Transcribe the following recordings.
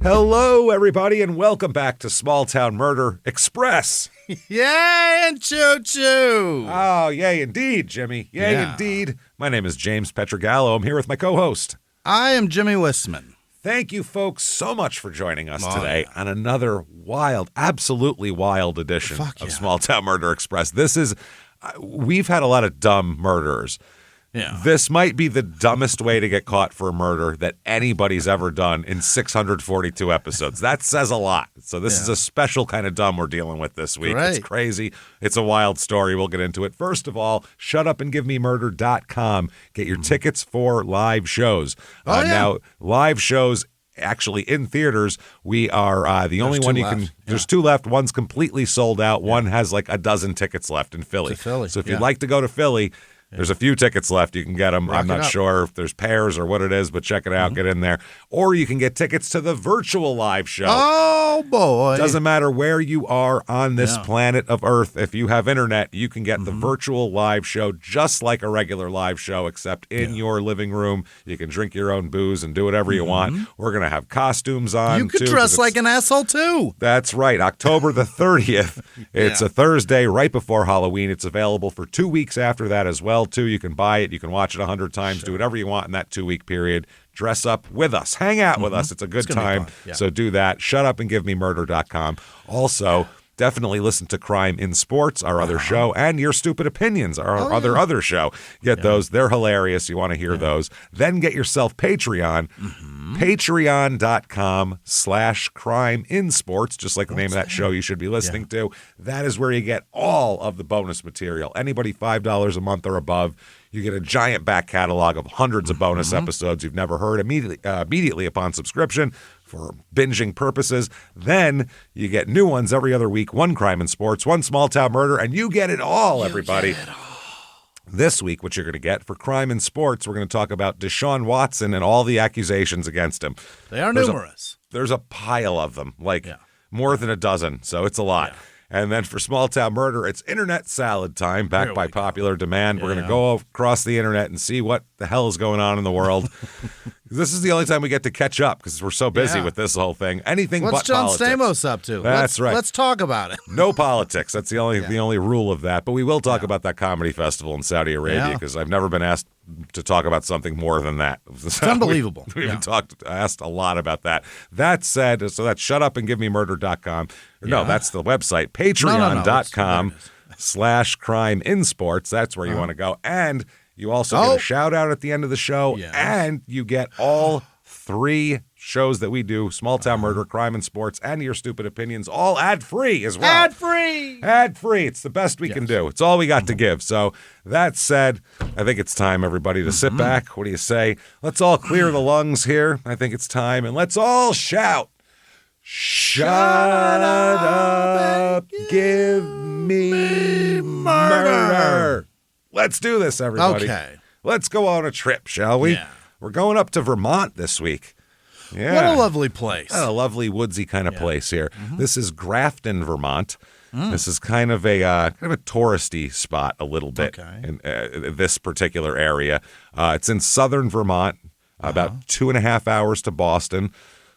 Hello, everybody, and welcome back to Small Town Murder Express. Yay and choo-choo! Oh, yay indeed, Jimmy. Yay indeed. My name is James Petrogallo. I'm here with my co-host. I am Jimmy Wissman. Thank you, folks, so much for joining us today on another wild, absolutely wild edition of Small Town Murder Express. This is, we've had a lot of dumb murderers. Yeah. This might be the dumbest way to get caught for a murder that anybody's ever done in 642 episodes. That says a lot. So this is a special kind of dumb we're dealing with this week. Great. It's crazy. It's a wild story. We'll get into it. First of all, shutupandgivememurder.com. Get your tickets for live shows. Now, live shows actually in theaters, we are the only one you can. There's two left. One's completely sold out. One has like a dozen tickets left in Philly. So if you'd like to go to Philly, there's a few tickets left. You can get them. I'm not sure if there's pairs or what it is, but check it out. Get in there. Or you can get tickets to the virtual live show. Oh, boy. Doesn't matter where you are on this planet of Earth. If you have internet, you can get the virtual live show just like a regular live show, except in your living room. You can drink your own booze and do whatever you want. We're going to have costumes on, You could dress like an asshole, too. That's right. October the 30th. It's a Thursday right before Halloween. It's available for 2 weeks after that as well, too. You can buy it. You can watch it 100 times. Do whatever you want in that 2-week period. Dress up with us. Hang out with us. It's a good time. So do that. Shutupandgivememurder.com. Also, definitely listen to Crime in Sports, our other show, and Your Stupid Opinions, our other show. Get those. They're hilarious. You want to hear those. Then get yourself Patreon. Patreon.com/crimeinsports, just like the name of that show you should be listening to. That is where you get all of the bonus material. Anybody $5 a month or above, you get a giant back catalog of hundreds of bonus episodes you've never heard immediately upon subscription for binging purposes. Then you get new ones every other week, one Crime in Sports, one Small Town Murder, and you get it all, everybody. This week, what you're going to get for Crime in Sports, we're going to talk about Deshaun Watson and all the accusations against him. They are numerous. There's a pile of them, more than a dozen, so it's a lot. And then for Small Town Murder, it's Internet Salad time, backed by popular demand. We're going to go across the internet and see what the hell is going on in the world. This is the only time we get to catch up because we're so busy with this whole thing. Anything What's but John politics. Stamos up to? That's right. Let's talk about it. No politics. That's the only rule of that. But we will talk about that comedy festival in Saudi Arabia because I've never been asked to talk about something more than that. It's unbelievable. We've asked a lot about that. That said, so that's shutupandgivememurder.com. No, that's the website. Patreon.com/crimeinsports. That's where you want to go. And you also get a shout out at the end of the show. And you get all 3 shows that we do, Small Town Murder, Crime in Sports, and Your Stupid Opinions, all ad-free as well. Ad-free! Ad-free. It's the best we can do. It's all we got to give. So that said, I think it's time, everybody, to sit back. What do you say? Let's all clear the lungs here. I think it's time. And let's all shout. Shut up, give me murder. Let's do this, everybody. Okay. Let's go on a trip, shall we? Yeah. We're going up to Vermont this week. Yeah. What a lovely place. A lovely woodsy kind of place here. This is Grafton, Vermont. This is kind of a touristy spot a little bit in this particular area. It's in southern Vermont, about 2.5 hours to Boston.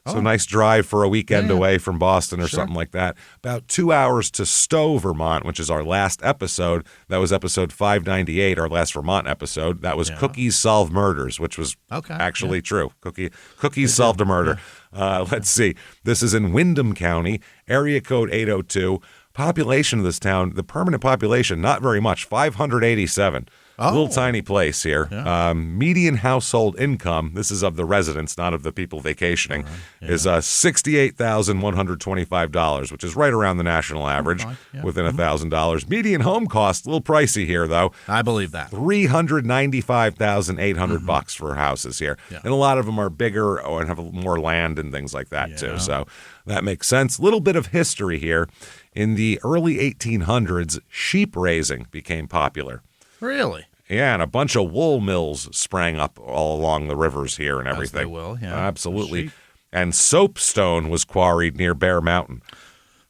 So nice drive for a weekend away from Boston or something like that. About 2 hours to Stowe, Vermont, which is our last episode. That was episode 598, our last Vermont episode. That was Cookies Solve Murders, which was actually true. Cookies solved a murder. Let's see. This is in Windham County, area code 802. Population of this town, the permanent population, not very much, 587. Little tiny place here. Median household income, this is of the residents, not of the people vacationing, is $68,125, which is right around the national average, within $1,000. Median home cost, a little pricey here, though. I believe that. $395,800 for houses here. And a lot of them are bigger and have more land and things like that, too. So that makes sense. Little bit of history here. In the early 1800s, sheep raising became popular. Really? Yeah, and a bunch of wool mills sprang up all along the rivers here and everything. As they will, Absolutely. and soapstone was quarried near Bear Mountain.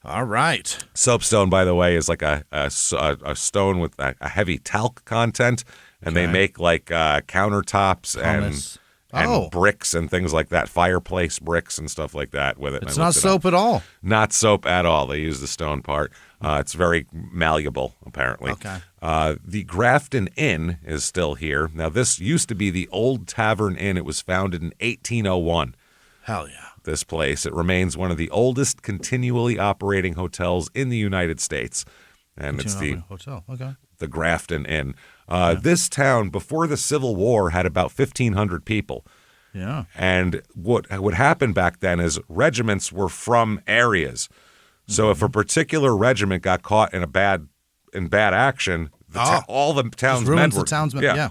All right. Soapstone, by the way, is like a stone with a heavy talc content, and they make like countertops and bricks and things like that, fireplace bricks and stuff like that with it. It's not soap at all. Not soap at all. They use the stone part. It's very malleable, apparently. Okay. The Grafton Inn is still here. Now, this used to be the Old Tavern Inn. It was founded in 1801. Hell yeah. This place. It remains one of the oldest continually operating hotels in the United States. And it's the hotel. Okay. The Grafton Inn. This town, before the Civil War, had about 1,500 people. Yeah. And what would happen back then is regiments were from areas. So if a particular regiment got caught in bad action, all the town's men were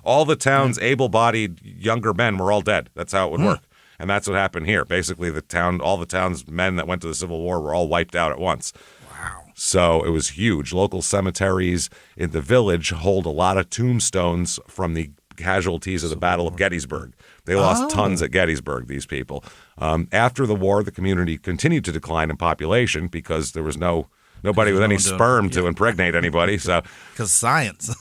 all the town's able-bodied younger men were all dead. That's how it would work. And that's what happened here. Basically, all the town's men that went to the Civil War were all wiped out at once. Wow. So it was huge. Local cemeteries in the village hold a lot of tombstones from the casualties of the Battle of Gettysburg. They lost tons at Gettysburg, these people. After the war, the community continued to decline in population because there was nobody with any sperm to impregnate anybody. So, because science.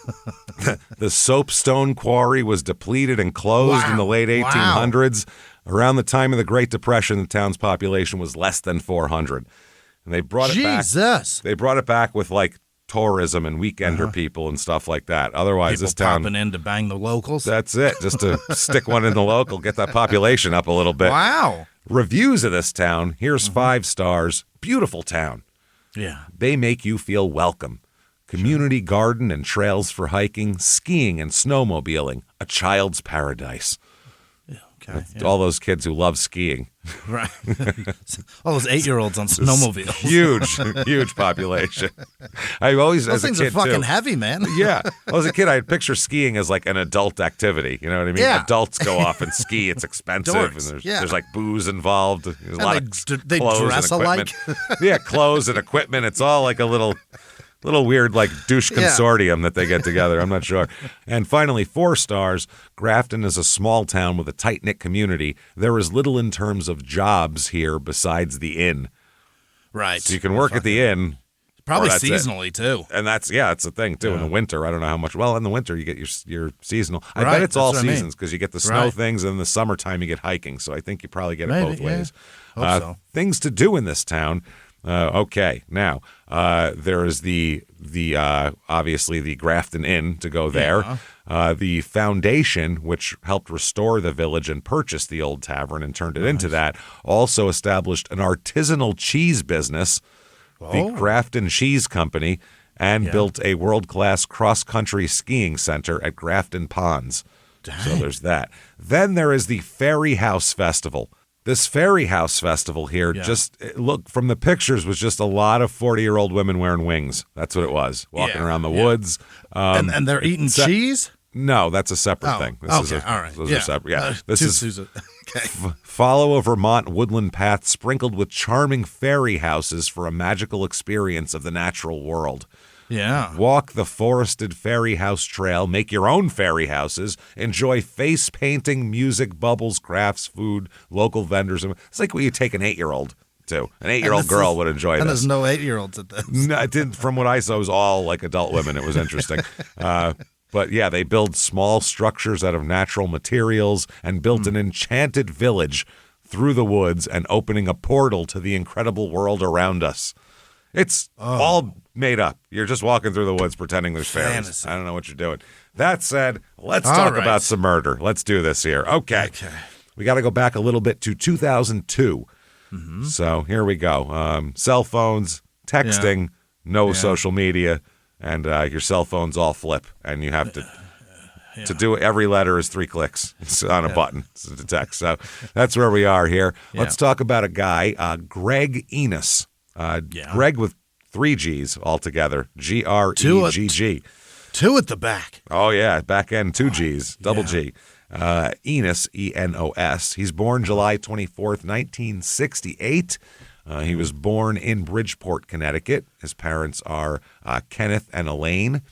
The soapstone quarry was depleted and closed in the late 1800s. Around the time of the Great Depression, the town's population was less than 400. And they brought it back. They brought it back with like tourism and weekender people and stuff like that. Otherwise, people this town popping in to bang the locals. That's it. Just to stick one in the local, get that population up a little bit. Wow. Reviews of this town. Here's 5 stars. Beautiful town. Yeah. They make you feel welcome. Community garden and trails for hiking, skiing and snowmobiling. A child's paradise. Okay, all those kids who love skiing. Right. All those 8-year-olds on snowmobiles. Huge population. I always, those as a things kid, are fucking too, heavy, man. Yeah. As a kid, I'd picture skiing as like an adult activity. You know what I mean? Yeah. Adults go off and ski. It's expensive. Dorks, And there's like booze involved. There's a lot of they clothes dress and alike. Yeah, clothes and equipment. It's all like a little weird like douche consortium that they get together. I'm not sure. And finally, 4 stars. Grafton is a small town with a tight-knit community. There is little in terms of jobs here besides the inn. Right. So you can work at the inn. Probably seasonally, too. And that's the thing, too. In the winter, I don't know how much. Well, in the winter, you get your seasonal. I Right, bet it's all that's what I mean. seasons because you get the snow things, and in the summertime, you get hiking. So I think you probably get it both ways. Hope so. Things to do in this town. Okay, now there is the obviously the Grafton Inn to go there. The foundation, which helped restore the village and purchased the old tavern and turned it into that, also established an artisanal cheese business, the Grafton Cheese Company, and built a world-class cross-country skiing center at Grafton Ponds. Dang. So there's that. Then there is the Ferry House Festival. This Ferry House Festival here, just look from the pictures, was just a lot of 40-year-old women wearing wings. That's what it was, walking around the woods. And they're eating cheese? No, that's a separate thing. This is all right. Those are separate. Yeah, this is okay. follow a Vermont woodland path sprinkled with charming fairy houses for a magical experience of the natural world. Yeah. Walk the forested fairy house trail, make your own fairy houses, enjoy face painting, music, bubbles, crafts, food, local vendors. It's like what you take an 8-year-old to. An 8-year-old girl would enjoy and this. And there's no 8-year-olds at this. No, it didn't, from what I saw, it was all like adult women. It was interesting. But yeah, they build small structures out of natural materials and built an enchanted village through the woods and opening a portal to the incredible world around us. It's all made up. You're just walking through the woods pretending there's fairies. Fantasy. I don't know what you're doing. That said, let's talk about some murder. Let's do this here. Okay. We got to go back a little bit to 2002. So here we go. Cell phones, texting, no social media, and your cell phones all flip, and you have to do it. Every letter is 3 clicks. It's on a button to text. So that's where we are here. Let's talk about a guy, Greg Enos. Greg with 3 G's altogether. G-R-E-G-G. 2 at the back. Oh, yeah. Back end, 2 G's. Double G. Enos, E-N-O-S. He's born July 24th, 1968. He was born in Bridgeport, Connecticut. His parents are Kenneth and Elaine.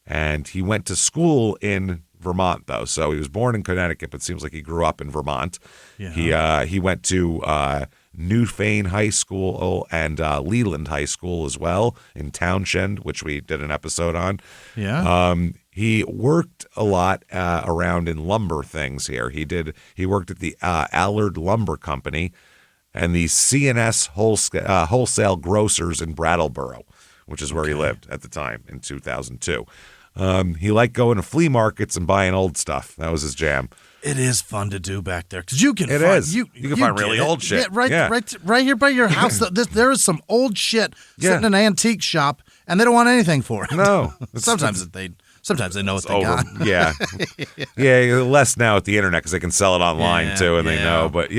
And he went to school in Vermont, though. So he was born in Connecticut, but it seems like he grew up in Vermont. Yeah. He went to Newfane High School and Leland High School as well in Townshend, which we did an episode on. Yeah. He worked a lot around in lumber things here. He worked at the Allard Lumber Company and the C&S Wholesale Grocers in Brattleboro, which is where he lived at the time in 2002. He liked going to flea markets and buying old stuff. That was his jam. It is fun to do back there because you can. You can find really old shit. Yeah, right here by your house. There is some old shit sitting in an antique shop, and they don't want anything for it. No, Sometimes they know what they over. got. Yeah, less now at the internet because they can sell it online too, and they know. But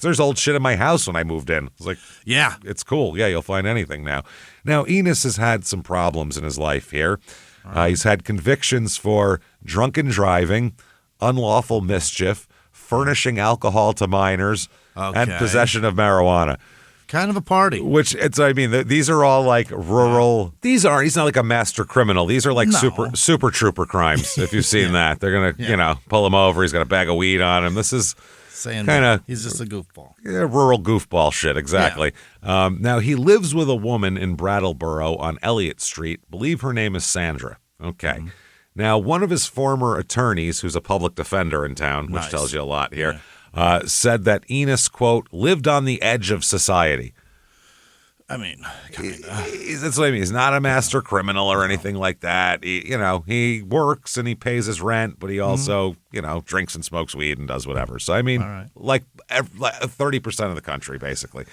there's old shit in my house when I moved in. It's like, it's cool. Yeah, you'll find anything now. Now Enos has had some problems in his life here. He's had convictions for drunken driving, unlawful mischief, furnishing alcohol to minors, and possession of marijuana. Kind of a party. These are all like rural. He's not like a master criminal. These are like super trooper crimes. If you've seen that, they're gonna pull him over. He's got a bag of weed on him. This is kind of he's just a goofball. Yeah, rural goofball shit, exactly. Yeah. Now he lives with a woman in Brattleboro on Elliott Street. Believe her name is Sandra. Okay. Mm-hmm. Now, one of his former attorneys, who's a public defender in town, which tells you a lot here, said that Enos, quote, lived on the edge of society. I mean, that's what I mean. He's not a master criminal or anything like that. He works and he pays his rent, but he also, drinks and smokes weed and does whatever. So, I mean, like 30% of the country, basically.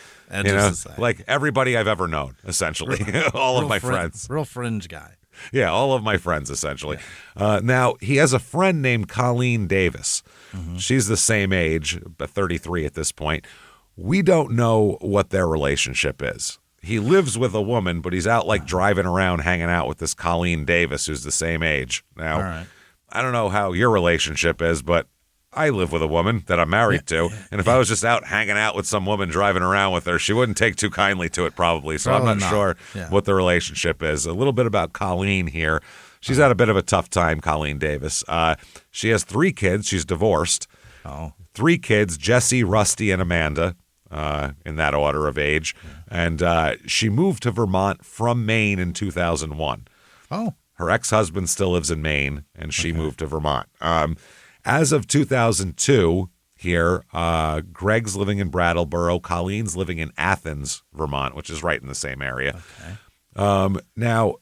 Like everybody I've ever known, essentially. All of my friends. Real fringe guy. Yeah, all of my friends, essentially. Yeah. Now, he has a friend named Colleen Davis. Mm-hmm. She's the same age, but 33 at this point. We don't know what their relationship is. He lives with a woman, but he's out like driving around hanging out with this Colleen Davis, who's the same age. Now, I don't know how your relationship is, but I live with a woman that I'm married to, and if I was just out hanging out with some woman driving around with her, she wouldn't take too kindly to it probably, so I'm not sure what the relationship is. A little bit about Colleen here. She's had a bit of a tough time, Colleen Davis. She has 3 kids. She's divorced. 3 kids, Jesse, Rusty, and Amanda, in that order of age. And she moved to Vermont from Maine in 2001. Her ex-husband still lives in Maine, and she moved to Vermont. As of 2002 here, Greg's living in Brattleboro. Colleen's living in Athens, Vermont, which is right in the same area. Now,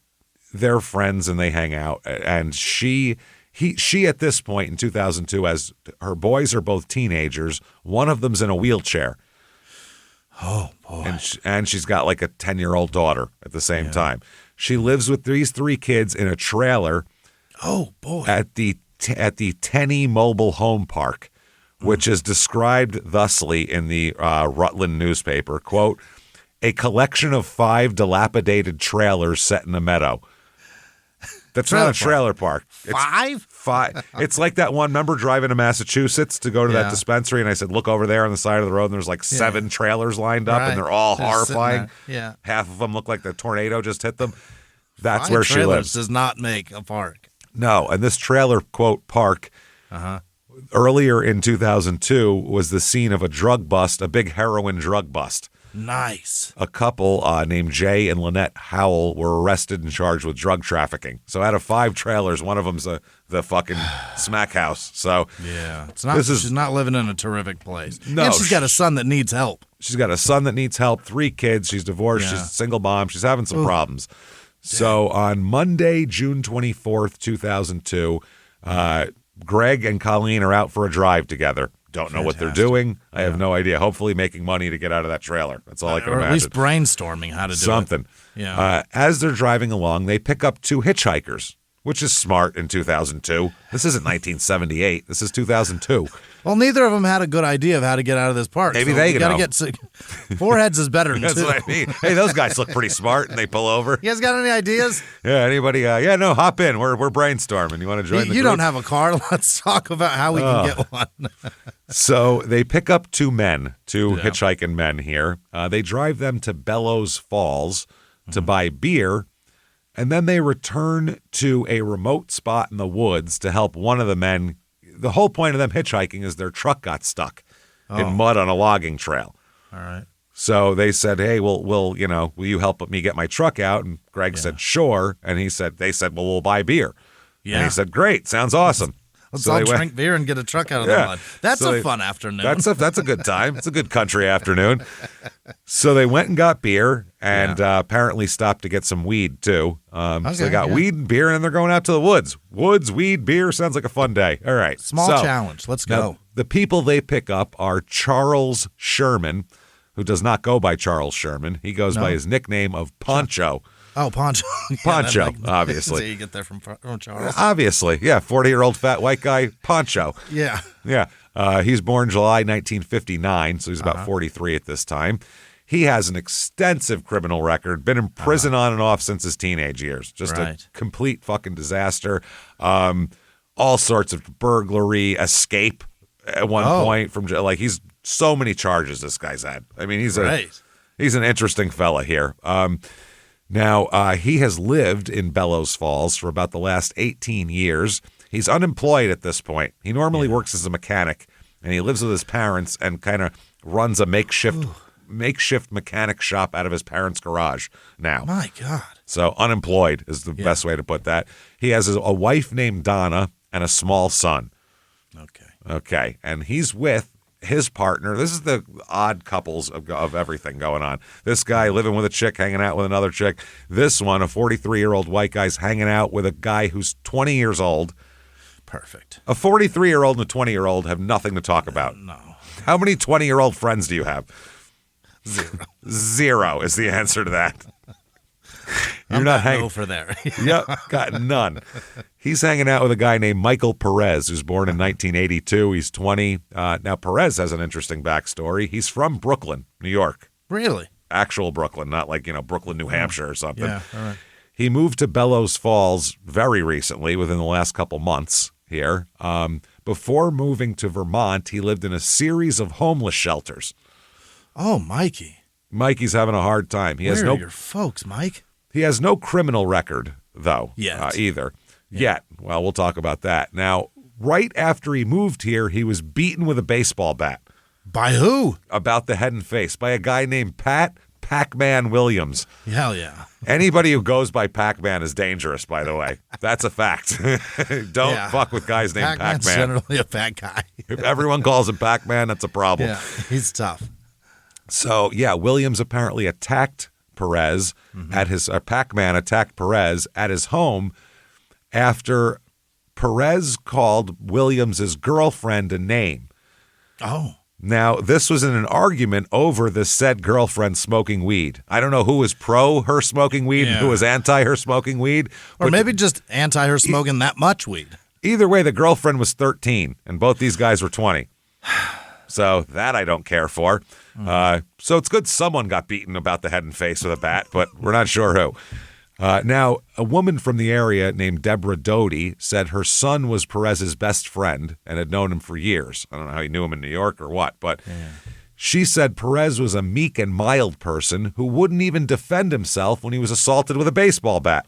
they're friends and they hang out. And she at this point in 2002, as her boys are both teenagers, one of them's in a wheelchair. Oh, boy. And she's got like a 10-year-old daughter at the same time. She lives with these 3 kids in a trailer. Oh, boy. At the Tenney Mobile Home Park, which is described thusly in the Rutland newspaper, quote, a collection of 5 dilapidated trailers set in a meadow. That's not a trailer park. 5? 5. It's like that one, remember driving to Massachusetts to go to that dispensary, and I said, look over there on the side of the road, and there's like 7 trailers lined up, and they're all horrifying. Yeah. Half of them look like the tornado just hit them. That's 5 where she lives. does not make a park. No, and this trailer, quote, park, earlier in 2002 was the scene of a drug bust, a big heroin drug bust. Nice. A couple named Jay and Lynette Howell were arrested and charged with drug trafficking. So out of 5 trailers, one of them's the fucking smack house. So she's not living in a terrific place. No, and she's got a son that needs help. She's got a son that needs help, 3 kids. She's divorced. She's a single mom. She's having some problems. So on Monday, June 24th, 2002, Greg and Colleen are out for a drive together. Don't know what they're doing. I have no idea. Hopefully making money to get out of that trailer. That's all I can imagine. Or at least brainstorming how to do something. Yeah. As they're driving along, they pick up 2 hitchhikers, which is smart in 2002. This isn't 1978. This is 2002. Well, neither of them had a good idea of how to get out of this park. Maybe they got to get 4 heads is better than 2. That's what I mean. Hey, those guys look pretty smart, and they pull over. You guys got any ideas? Yeah, anybody? Hop in. We're brainstorming. You want to join the group? You don't have a car. Let's talk about how we can get one. So they pick up 2 men, 2 hitchhiking men here. They drive them to Bellows Falls to buy beer, and then they return to a remote spot in the woods to help one of the men. The whole point of them hitchhiking is their truck got stuck in mud on a logging trail. All right. So they said, hey, will you help me get my truck out? And Greg said, sure. And they said, well, we'll buy beer. Yeah. And he said, great, sounds awesome. Let's all drink beer and get a truck out of the mud. That's a fun afternoon. That's a good time. It's a good country afternoon. So they went and got beer and apparently stopped to get some weed too. So they got weed and beer and then they're going out to the woods. Woods, weed, beer. Sounds like a fun day. All right. Small challenge. Let's go. Now, the people they pick up are Charles Sherman, who does not go by Charles Sherman. He goes by his nickname of Poncho. Oh, Poncho. Poncho, obviously. So you get that from Charles. Obviously, yeah. 40-year-old fat white guy, Poncho. Yeah. Yeah. He's born July 1959, so he's about 43 at this time. He has an extensive criminal record, been in prison on and off since his teenage years. Just a complete fucking disaster. All sorts of burglary, escape at one point from jail. Like, he's so many charges this guy's had. I mean, he's an interesting fella here. Now, he has lived in Bellows Falls for about the last 18 years. He's unemployed at this point. He normally works as a mechanic, and he lives with his parents and kind of runs a makeshift mechanic shop out of his parents' garage now. My God. So unemployed is the best way to put that. He has a wife named Donna and a small son. Okay. And he's with his partner. This is the odd couples of everything going on. This guy living with a chick, hanging out with another chick. This one, a 43-year-old white guy's hanging out with a guy who's 20 years old. Perfect. A 43-year-old and a 20-year-old have nothing to talk about. No. How many 20-year-old friends do you have? Zero. Zero is the answer to that. You're not hanging over there. Yep, got none. He's hanging out with a guy named Michael Perez, who's born in 1982. He's 20. Now, Perez has an interesting backstory. He's from Brooklyn, New York. Really? Actual Brooklyn, not like, Brooklyn, New Hampshire or something. Yeah, all right. He moved to Bellows Falls very recently, within the last couple months here. Before moving to Vermont, he lived in a series of homeless shelters. Oh, Mikey. Mikey's having a hard time. Where are your folks, Mike? He has no criminal record, though, either. Yeah. Yet. Well, we'll talk about that. Now, right after he moved here, he was beaten with a baseball bat. By who? About the head and face. By a guy named Pat Pac-Man Williams. Hell yeah. Anybody who goes by Pac-Man is dangerous, by the way. That's a fact. Don't fuck with guys named Pac-Man. Pac-Man's generally a fat guy. If everyone calls him Pac-Man, that's a problem. Yeah, he's tough. So, Williams apparently attacked Perez at his Pac-Man attacked Perez at his home after Perez called Williams's girlfriend a name. Oh. Now, this was in an argument over the said girlfriend smoking weed. I don't know who was pro her smoking weed and who was anti her smoking weed. Or maybe just anti her smoking that much weed. Either way, the girlfriend was 13 and both these guys were 20. So that I don't care for. So it's good someone got beaten about the head and face with a bat, but we're not sure who. Now, a woman from the area named Deborah Doty said her son was Perez's best friend and had known him for years. I don't know how he knew him in New York or what, but she said Perez was a meek and mild person who wouldn't even defend himself when he was assaulted with a baseball bat.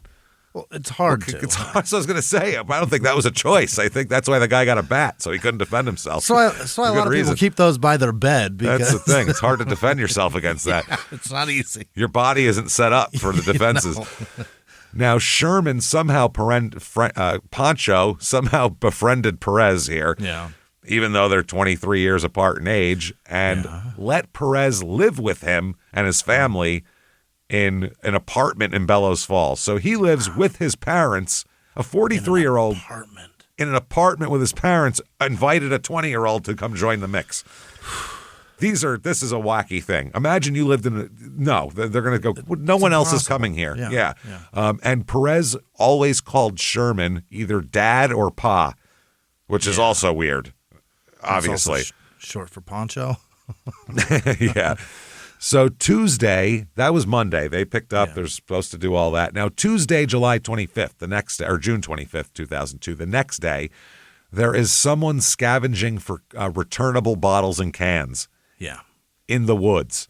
Well, it's hard to. It's hard. So I was going to say, I don't think that was a choice. I think that's why the guy got a bat, so he couldn't defend himself. So a lot of people keep those by their bed. Because that's the thing. It's hard to defend yourself against that. It's not easy. Your body isn't set up for the defenses. Now, Sherman somehow, Poncho somehow befriended Perez here. Yeah. Even though they're 23 years apart in age, and let Perez live with him and his family in an apartment in Bellows Falls. So he lives with his parents, a 43-year-old in an apartment with his parents, invited a 20-year-old to come join the mix. This is a wacky thing. Imagine you lived in they're going to go, no one else is coming here. Yeah. And Perez always called Sherman either dad or pa, which is also weird, obviously. Also short for Poncho. Yeah. So Tuesday, that was Monday. They picked up. They're supposed to do all that. Now, Tuesday, July 25th, or June 25th, 2002, the next day, there is someone scavenging for returnable bottles and cans. Yeah. In the woods.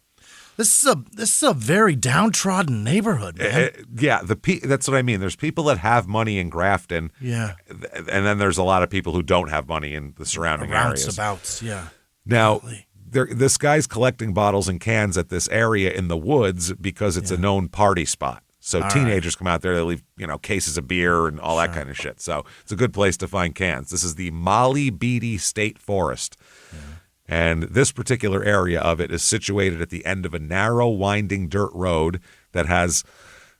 This is a very downtrodden neighborhood, man. That's what I mean. There's people that have money in Grafton. Yeah. And then there's a lot of people who don't have money in the surrounding areas. Roundabouts, yeah. Now, this guy's collecting bottles and cans at this area in the woods because it's a known party spot. So teenagers come out there, they leave, cases of beer and all that kind of shit. So it's a good place to find cans. This is the Molly Beatty State Forest. Yeah. And this particular area of it is situated at the end of a narrow, winding dirt road that has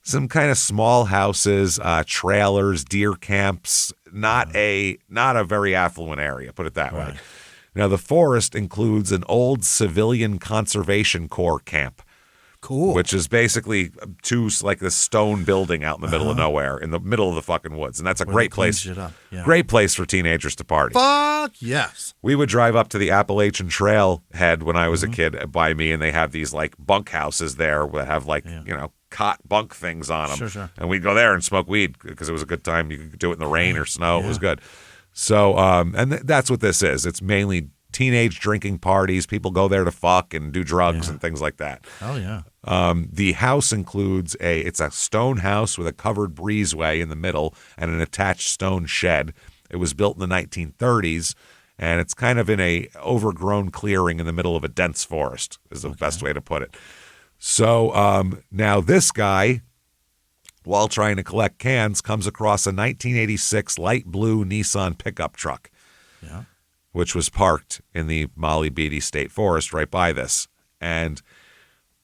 some kind of small houses, trailers, deer camps, not a very affluent area, put it that way. Now, the forest includes an old civilian conservation corps camp. Cool. Which is basically this stone building out in the middle of nowhere, in the middle of the fucking woods. And that's a great place. Great place for teenagers to party. Fuck yes. We would drive up to the Appalachian Trail head when I was a kid by me, and they have these bunk houses there that have cot bunk things on them. Sure. And we'd go there and smoke weed because it was a good time. You could do it in the rain or snow. It was good. So, and that's what this is. It's mainly teenage drinking parties. People go there to fuck and do drugs and things like that. Oh, yeah. The house includes it's a stone house with a covered breezeway in the middle and an attached stone shed. It was built in the 1930s, and it's kind of in a overgrown clearing in the middle of a dense forest is the best way to put it. So now this guy, while trying to collect cans, comes across a 1986 light blue Nissan pickup truck. Yeah. Which was parked in the Molly Beatty State Forest right by this. And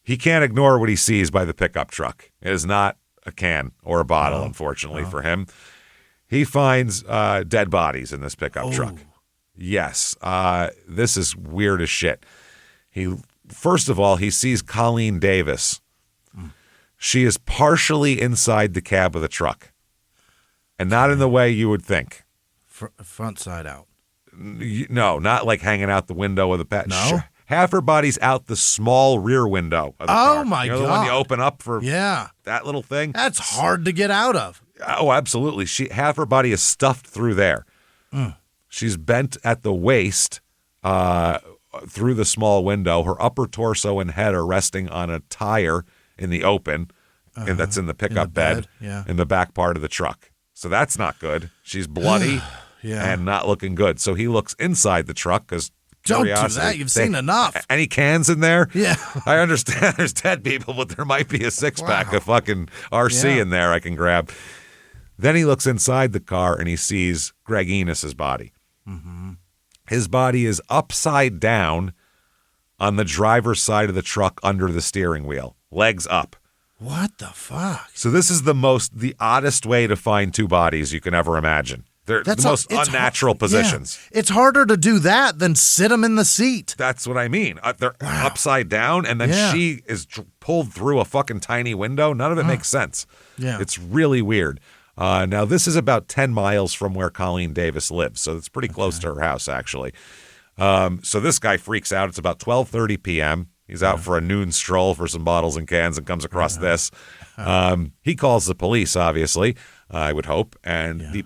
he can't ignore what he sees by the pickup truck. It is not a can or a bottle, unfortunately for him. He finds dead bodies in this pickup truck. Yes. This is weird as shit. First of all, he sees Colleen Davis. She is partially inside the cab of the truck. And not in the way you would think. Front side out. No, not like hanging out the window of the back. No? Half her body's out the small rear window of the car. My God. The one you open up for that little thing? That's hard to get out of. Oh, absolutely. Half her body is stuffed through there. She's bent at the waist through the small window. Her upper torso and head are resting on a tire in the open, and that's in the pickup bed in the back part of the truck. So that's not good. She's bloody. And not looking good. So he looks inside the truck because don't do that. You've seen enough. Any cans in there? Yeah. I understand there's dead people, but there might be a six-pack of fucking RC in there I can grab. Then he looks inside the car and he sees Greg Enos's body. Mm-hmm. His body is upside down on the driver's side of the truck under the steering wheel, legs up. What the fuck? So this is the oddest way to find two bodies you can ever imagine. They're the most unnatural positions. Yeah. It's harder to do that than sit them in the seat. That's what I mean. They're upside down, and then she is pulled through a fucking tiny window. None of it makes sense. Yeah. It's really weird. Now, this is about 10 miles from where Colleen Davis lives, so it's pretty close to her house, actually. So this guy freaks out. It's about 12:30 p.m. He's out for a noon stroll for some bottles and cans and comes across this. He calls the police, obviously, I would hope, and the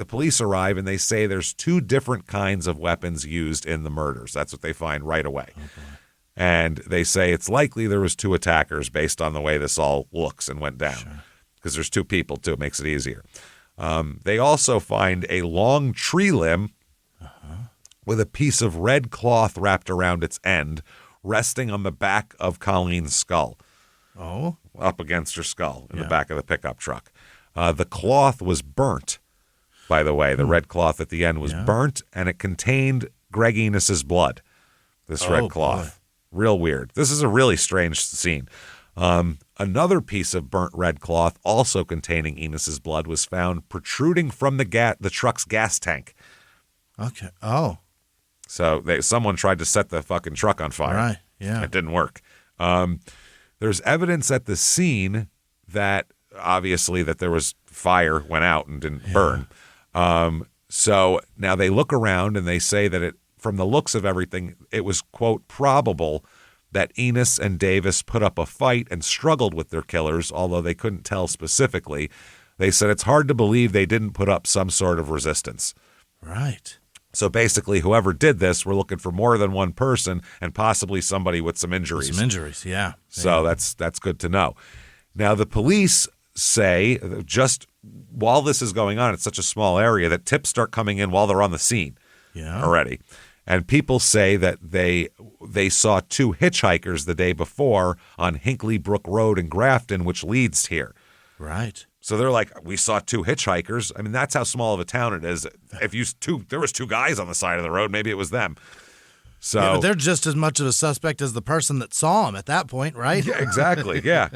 police arrive and they say there's two different kinds of weapons used in the murders. That's what they find right away. And they say it's likely there was two attackers based on the way this all looks and went down. Because there's two people, too. It makes it easier. They also find a long tree limb with a piece of red cloth wrapped around its end, resting on the back of Colleen's skull. Oh? Up against her skull in the back of the pickup truck. The cloth was burnt. By the way, the red cloth at the end was burnt, and it contained Greg Enos's blood, this red cloth. Boy. Real weird. This is a really strange scene. Another piece of burnt red cloth, also containing Enos's blood, was found protruding from the truck's gas tank. Okay. Oh. So someone tried to set the fucking truck on fire. Right, yeah. It didn't work. There's evidence at the scene that, obviously, that there was fire, went out and didn't burn. So now they look around and they say that from the looks of everything, it was, quote, probable that Enos and Davis put up a fight and struggled with their killers, although they couldn't tell specifically. They said it's hard to believe they didn't put up some sort of resistance. Right. So basically, whoever did this, we're looking for more than one person and possibly somebody with some injuries. Some injuries, yeah. So that's good to know. Now, the police say, just while this is going on, it's such a small area that tips start coming in while they're on the scene already. And people say that they saw two hitchhikers the day before on Hinkley Brook Road in Grafton, which leads here. Right. So they're like, we saw two hitchhikers. I mean, that's how small of a town it is. If there was two guys on the side of the road, maybe it was them. So yeah, but they're just as much of a suspect as the person that saw him at that point, right? Yeah, exactly. Yeah.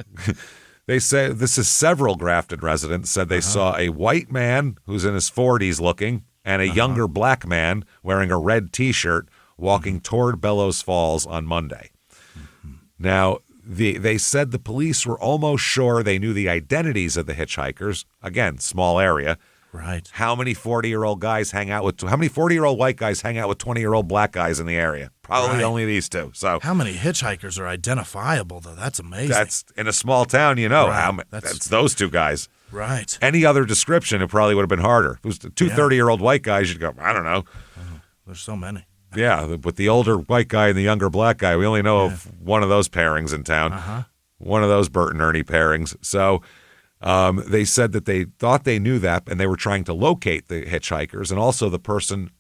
They say this is several Grafton residents said they saw a white man who's in his 40s looking and a younger black man wearing a red T-shirt walking toward Bellows Falls on Monday. Now, they said the police were almost sure they knew the identities of the hitchhikers. Again, small area. Right. How many 40-year-old guys hang out with? How many 40-year-old white guys hang out with 20-year-old black guys in the area? Probably only these two. So how many hitchhikers are identifiable, though? That's amazing. That's in a small town, you know. Right. That's those two guys. Right. Any other description, it probably would have been harder. If it was two 30-year-old white guys, you'd go, I don't know. There's so many. Yeah, with the older white guy and the younger black guy, we only know of one of those pairings in town. One of those Bert and Ernie pairings. So they said that they thought they knew that, and they were trying to locate the hitchhikers and also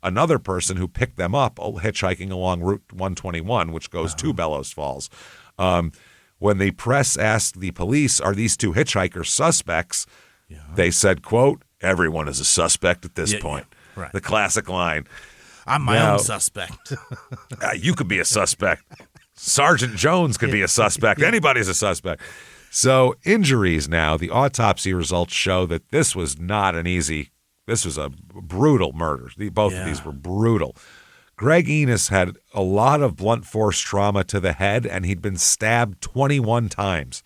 another person who picked them up hitchhiking along Route 121, which goes to Bellows Falls. When the press asked the police, are these two hitchhikers suspects? They said, quote, everyone is a suspect at this point. Yeah. Right. The classic line. I'm my own suspect. You could be a suspect. Sergeant Jones could be a suspect. Anybody's a suspect. So injuries now, the autopsy results show that this was a brutal murder. Both of these were brutal. Greg Enos had a lot of blunt force trauma to the head, and he'd been stabbed 21 times.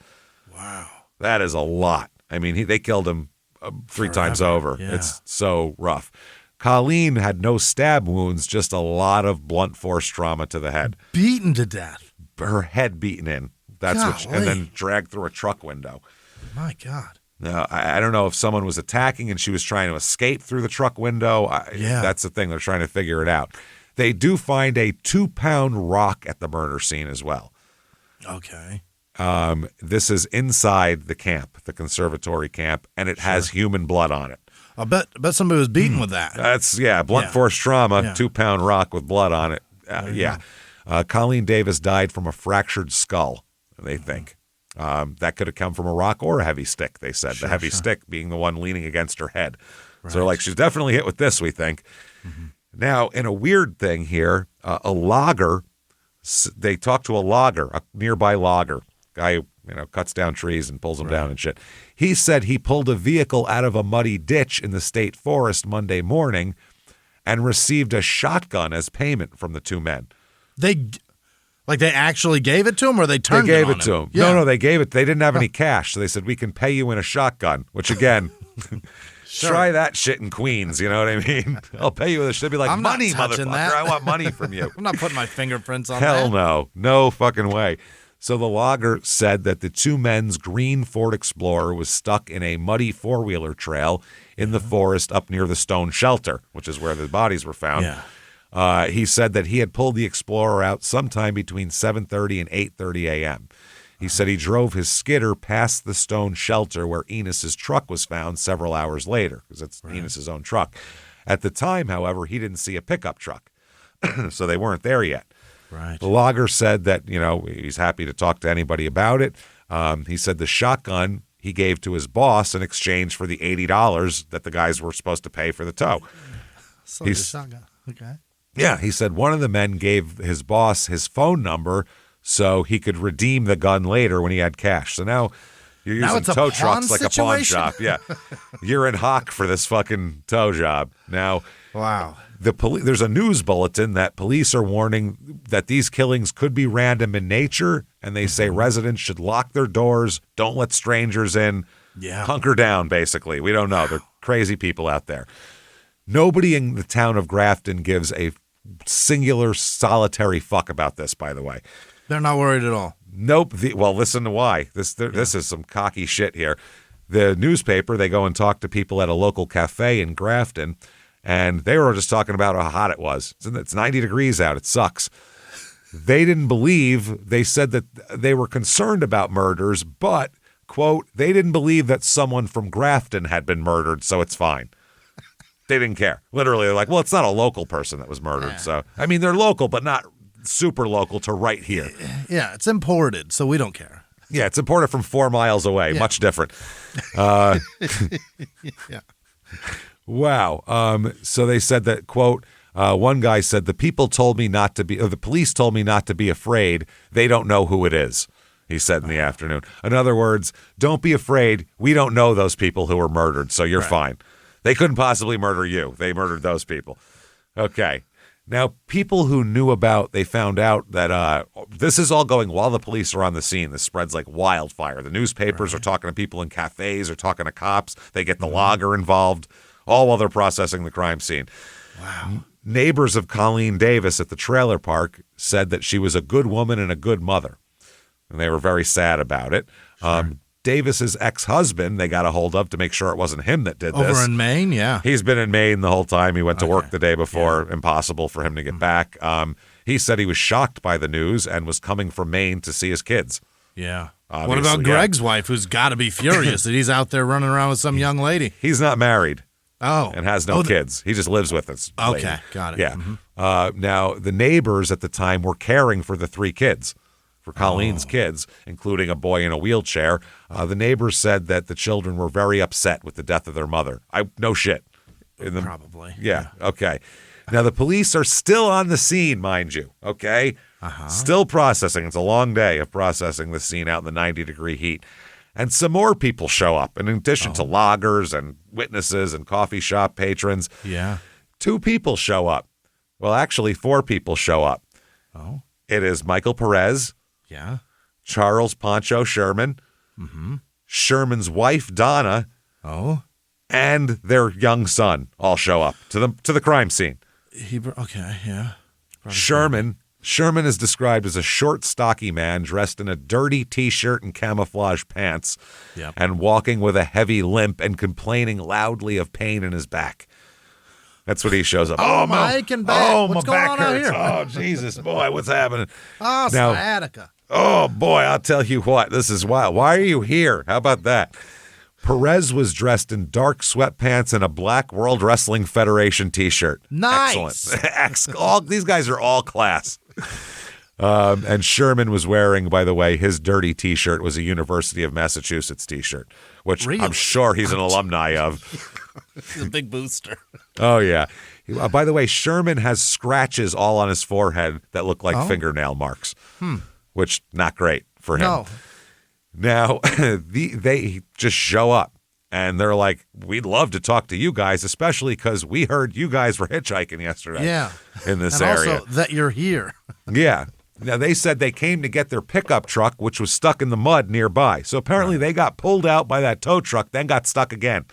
Wow. That is a lot. I mean, they killed him three times over. Yeah. It's so rough. Colleen had no stab wounds, just a lot of blunt force trauma to the head. Beaten to death. Her head beaten in. And then dragged through a truck window. My God. Now, I don't know if someone was attacking and she was trying to escape through the truck window. That's the thing. They're trying to figure it out. They do find a 2-pound rock at the murder scene as well. Okay. This is inside the camp, the conservatory camp, and it has human blood on it. I bet somebody was beaten with that. That's, blunt force trauma, 2-pound rock with blood on it. Colleen Davis died from a fractured skull, they think. That could have come from a rock or a heavy stick, they said. The heavy stick being the one leaning against her head. Right. So they're like, she's definitely hit with this, we think. Now, in a weird thing here, a logger, they talked to a logger, a nearby logger, guy who cuts down trees and pulls them down and shit. He said he pulled a vehicle out of a muddy ditch in the state forest Monday morning and received a shotgun as payment from the two men. They actually gave it to him, or they turned They it gave on it to him? him. No, they gave it. They didn't have any cash, so they said, we can pay you in a shotgun, which again, try that shit in Queens, you know what I mean? I'll pay you with a shit. They'd be like, I'm money, not touching motherfucker. that. I want money from you. I'm not putting my fingerprints on Hell that. no. No fucking way. So the logger said that the two men's green Ford Explorer was stuck in a muddy four-wheeler trail in the forest up near the stone shelter, which is where the bodies were found. He said that he had pulled the Explorer out sometime between 7:30 and 8:30 a.m. He said he drove his skidder past the stone shelter where Enos's truck was found several hours later, because it's Enos's own truck. At the time, however, he didn't see a pickup truck, so they weren't there yet. Right. The logger said that, he's happy to talk to anybody about it. He said the shotgun he gave to his boss in exchange for the $80 that the guys were supposed to pay for the tow. So the shotgun. Okay. Yeah, he said one of the men gave his boss his phone number so he could redeem the gun later when he had cash. So now you're using tow trucks like a pawn shop. Yeah. You're in hock for this fucking tow job. Now, wow. There's a news bulletin that police are warning that these killings could be random in nature, and they say residents should lock their doors, don't let strangers in, hunker down, basically. We don't know. They're crazy people out there. Nobody in the town of Grafton gives a singular, solitary fuck about this, by the way. They're not worried at all. Nope. Well, listen to why. This is some cocky shit here. The newspaper, they go and talk to people at a local cafe in Grafton, and they were just talking about how hot it was. It's 90 degrees out. It sucks. They didn't believe, they said that they were concerned about murders, but, quote, they didn't believe that someone from Grafton had been murdered, so it's fine. They didn't care. Literally, they're like, well, it's not a local person that was murdered. So, I mean, they're local, but not super local to right here. Yeah, it's imported, so we don't care. Yeah, it's imported from 4 miles away. Yeah. Much different. Yeah. Wow. So they said that, quote, one guy said, the police told me not to be afraid. They don't know who it is, he said in the afternoon. In other words, don't be afraid. We don't know those people who were murdered, so you're fine. They couldn't possibly murder you. They murdered those people. Okay. Now, people who knew about, they found out that this is all going while the police are on the scene. This spreads like wildfire. The newspapers are talking to people in cafes, are talking to cops. They get the logger involved, all while they're processing the crime scene. Wow. Neighbors of Colleen Davis at the trailer park said that she was a good woman and a good mother, and they were very sad about it. Sure. Davis's ex-husband, they got a hold of to make sure it wasn't him that did this. Over in Maine, yeah. He's been in Maine the whole time. He went to work the day before. Yeah. Impossible for him to get back. He said he was shocked by the news and was coming from Maine to see his kids. Yeah. What about Greg's wife, who's got to be furious that he's out there running around with some young lady? He's not married. Oh. And has no kids. He just lives with us. Okay, got it. Yeah. Now, the neighbors at the time were caring for the 3 kids. For Colleen's kids, including a boy in a wheelchair. The neighbors said that the children were very upset with the death of their mother. No shit. Probably. Yeah, okay. Now, the police are still on the scene, mind you, okay? Still processing. It's a long day of processing the scene out in the 90-degree heat. And some more people show up, in addition to loggers and witnesses and coffee shop patrons. Yeah. 2 people show up. Well, actually, 4 people show up. Oh. It is Michael Perez. Yeah. Charles Poncho Sherman, Sherman's wife Donna, and their young son all show up to the crime scene. Okay, yeah. Sherman is described as a short, stocky man dressed in a dirty T-shirt and camouflage pants, and walking with a heavy limp and complaining loudly of pain in his back. That's what he shows up. Oh, my aching back. What's going on out here? Oh, Jesus, boy, what's happening? Oh, sciatica. Oh, boy, I'll tell you what. This is wild. Why are you here? How about that? Perez was dressed in dark sweatpants and a black World Wrestling Federation T-shirt. Nice. Excellent. These guys are all class. And Sherman was wearing, by the way, his dirty T-shirt was a University of Massachusetts T-shirt, which I'm sure he's an alumni of. He's a big booster. Oh, yeah. By the way, Sherman has scratches all on his forehead that look like fingernail marks, which not great for him. No. Now, they just show up, and they're like, we'd love to talk to you guys, especially because we heard you guys were hitchhiking yesterday in this area. Also that you're here. Yeah. Now, they said they came to get their pickup truck, which was stuck in the mud nearby. So apparently they got pulled out by that tow truck, then got stuck again.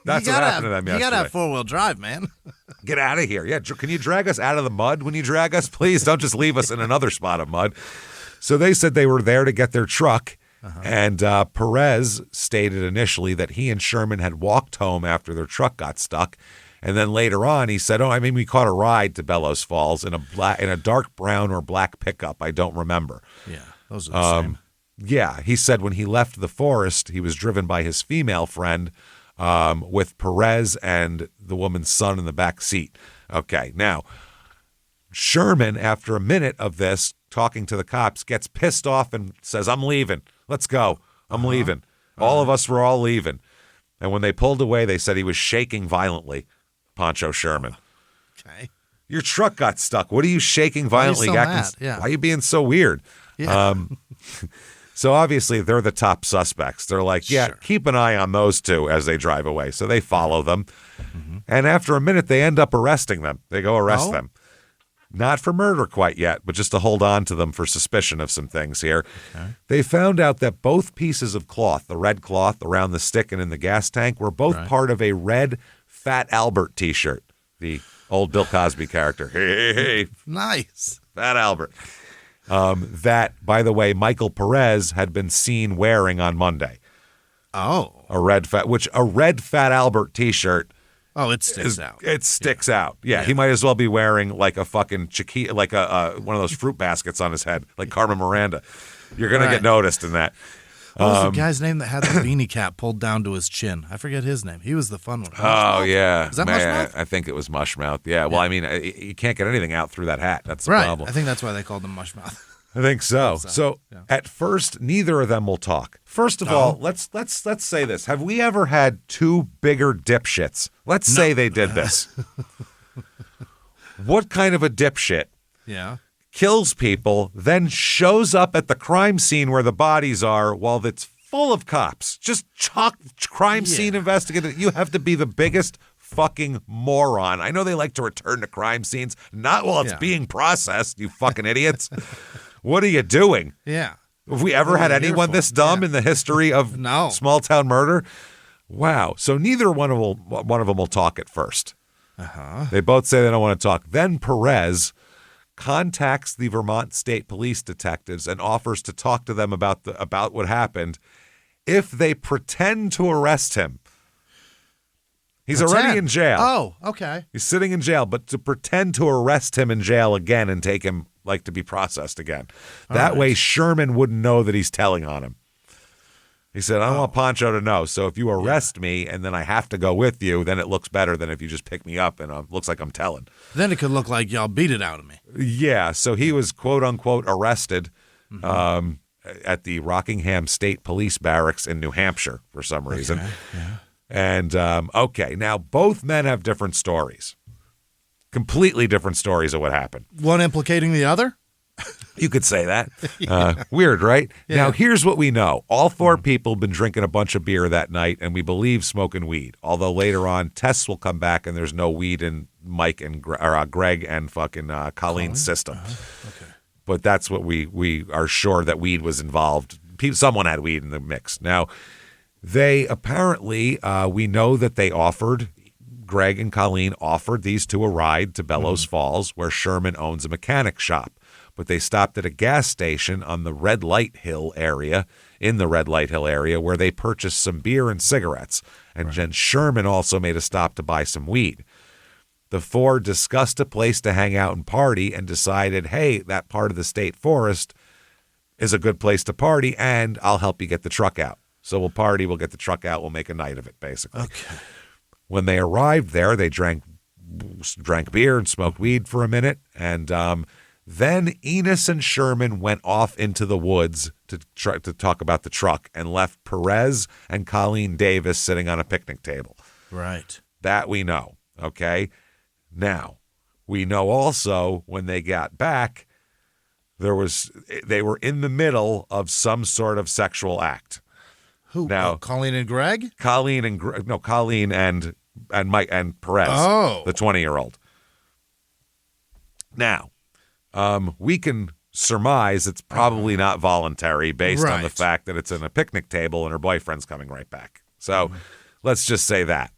That's what happened to them yesterday. You got to have 4-wheel drive, man. Get out of here. Yeah, can you drag us out of the mud when you drag us? Please don't just leave us in another spot of mud. So they said they were there to get their truck, and Perez stated initially that he and Sherman had walked home after their truck got stuck, and then later on he said, we caught a ride to Bellows Falls in a dark brown or black pickup. I don't remember. Yeah, those are the same. Yeah, he said when he left the forest, he was driven by his female friend with Perez and the woman's son in the back seat. Okay, now, Sherman, after a minute of this, talking to the cops, gets pissed off and says, I'm leaving. Let's go. I'm leaving. All of us were all leaving. And when they pulled away, they said he was shaking violently, Poncho Sherman. Okay. Your truck got stuck. What are you shaking violently? Why are you so mad? Why are you being so weird? Yeah. So obviously they're the top suspects. They're like, keep an eye on those 2 as they drive away. So they follow them. And after a minute, they end up arresting them. They go arrest them. Not for murder quite yet, but just to hold on to them for suspicion of some things here. Okay. They found out that both pieces of cloth, the red cloth around the stick and in the gas tank, were both part of a red Fat Albert T-shirt, the old Bill Cosby character. Hey. Nice. Fat Albert. That, by the way, Michael Perez had been seen wearing on Monday. Oh. A red Fat Albert T-shirt. Oh, it sticks out. It sticks out. Yeah, he might as well be wearing like a fucking Chiquita, like a one of those fruit baskets on his head, like Carmen Miranda. You're going to get noticed in that. What was the guy's name that had the beanie cap pulled down to his chin? I forget his name. He was the fun one. Oh, yeah. Is that Mushmouth? I think it was Mushmouth. Yeah, well, I mean, you can't get anything out through that hat. That's the right. problem. I think that's why they called him Mushmouth. I think so. So at first, neither of them will talk. First of all, let's say this. Have we ever had two bigger dipshits? Let's say they did this. What kind of a dipshit kills people, then shows up at the crime scene where the bodies are while it's full of cops? Just crime scene investigator. You have to be the biggest fucking moron. I know they like to return to crime scenes, not while it's being processed, you fucking idiots. What are you doing? Yeah. Have we ever had anyone this dumb in the history of small town murder? Wow. So neither one of them will talk at first. They both say they don't want to talk. Then Perez contacts the Vermont State Police detectives and offers to talk to them about what happened if they pretend to arrest him. He's already in jail. Oh, okay. He's sitting in jail, but to pretend to arrest him in jail again and take him to be processed again. That way Sherman wouldn't know that he's telling on him. He said, I don't want Pancho to know. So if you arrest me and then I have to go with you, then it looks better than if you just pick me up and it looks like I'm telling. Then it could look like y'all beat it out of me. Yeah. So he was quote unquote arrested at the Rockingham State Police Barracks in New Hampshire for some reason. Yeah. And now both men have different stories. Completely different stories of what happened. One implicating the other? You could say that. Weird, right? Yeah. Now, here's what we know. All four people have been drinking a bunch of beer that night, and we believe smoking weed. Although later on, tests will come back, and there's no weed in Mike and Greg and fucking Colleen's system. Okay. But that's what we are sure that weed was involved. Someone had weed in the mix. Now, they apparently, we know that they offered, Greg and Colleen offered these two a ride to Bellows Falls, where Sherman owns a mechanic shop. But they stopped at a gas station on the Red Light Hill area, where they purchased some beer and cigarettes. And then Sherman also made a stop to buy some weed. The four discussed a place to hang out and party and decided, hey, that part of the state forest is a good place to party, and I'll help you get the truck out. So we'll party, we'll get the truck out, we'll make a night of it, basically. Okay. When they arrived there, they drank beer and smoked weed for a minute, and then Enos and Sherman went off into the woods to talk about the truck and left Perez and Colleen Davis sitting on a picnic table. Right. That we know, okay? Now, we know also when they got back, they were in the middle of some sort of sexual act. Who? Now, Colleen and Greg? Colleen and Mike and Perez, the 20-year-old. Now, we can surmise it's probably not voluntary based on the fact that it's in a picnic table and her boyfriend's coming right back. So let's just say that.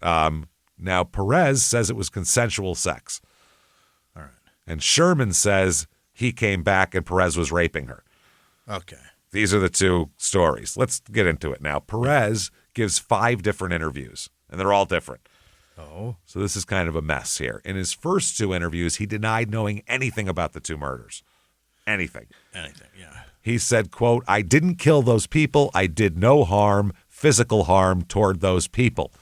Now, Perez says it was consensual sex. All right. And Sherman says he came back and Perez was raping her. Okay. These are the two stories. Let's get into it now. Perez gives 5 different interviews, and they're all different. Oh. So this is kind of a mess here. In his first 2 interviews, he denied knowing anything about the 2 murders. Anything, yeah. He said, quote, I didn't kill those people. I did no harm, physical harm toward those people.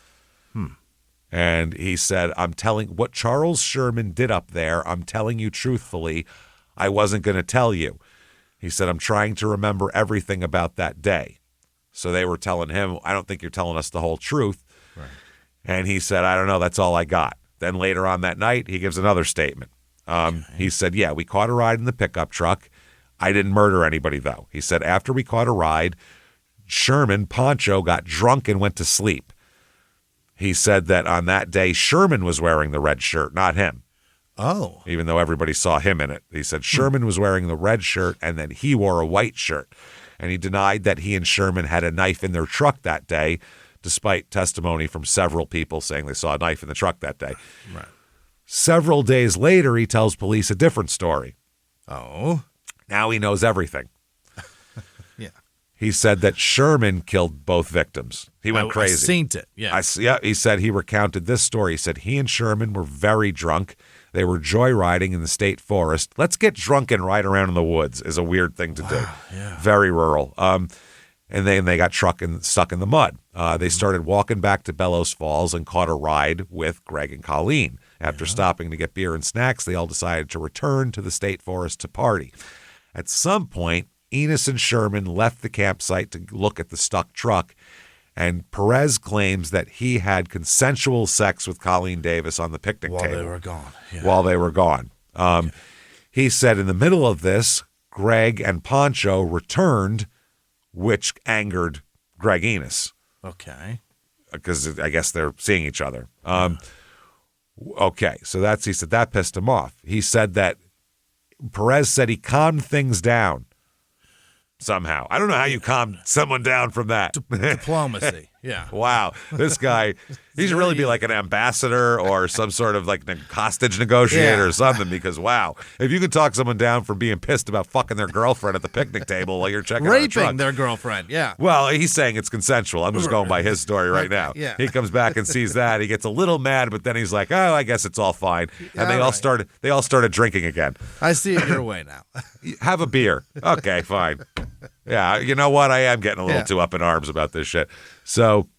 And he said, I'm telling what Charles Sherman did up there. I'm telling you truthfully, I wasn't going to tell you. He said, I'm trying to remember everything about that day. So they were telling him, I don't think you're telling us the whole truth. Right. And he said, I don't know. That's all I got. Then later on that night, he gives another statement. He said, yeah, we caught a ride in the pickup truck. I didn't murder anybody, though. He said, after we caught a ride, Pancho got drunk and went to sleep. He said that on that day, Sherman was wearing the red shirt, not him. Oh. Even though everybody saw him in it. He said Sherman was wearing the red shirt and then he wore a white shirt. And he denied that he and Sherman had a knife in their truck that day, despite testimony from several people saying they saw a knife in the truck that day. Right. Several days later, he tells police a different story. Oh. Now he knows everything. Yeah. He said that Sherman killed both victims. He went crazy. I seen it. Yeah. He said he recounted this story. He said he and Sherman were very drunk. They were joyriding in the state forest. Let's get drunk and ride around in the woods is a weird thing to do. Yeah. Very rural. and they got stuck in the mud. They started walking back to Bellows Falls and caught a ride with Greg and Colleen. After stopping to get beer and snacks, they all decided to return to the state forest to party. At some point, Enos and Sherman left the campsite to look at the stuck truck, and Perez claims that he had consensual sex with Colleen Davis on the picnic table. While they were gone. He said in the middle of this, Greg and Pancho returned, which angered Greg Enos. Okay. Because I guess they're seeing each other. Okay, so he said that pissed him off. He said that Perez said he calmed things down somehow. I don't know how you calm someone down from that. Diplomacy. Yeah. Wow. This guy, he should really be like an ambassador or some sort of like hostage negotiator or something, because wow, if you could talk someone down from being pissed about fucking their girlfriend at the picnic table while you're checking out a truck. Raping their girlfriend, yeah. Well, he's saying it's consensual. I'm just going by his story right now. Yeah. He comes back and sees that. He gets a little mad, but then he's like, oh, I guess it's all fine. And they all started drinking again. I see it your way now. Have a beer. Okay, fine. Yeah, you know what? I am getting a little too up in arms about this shit. So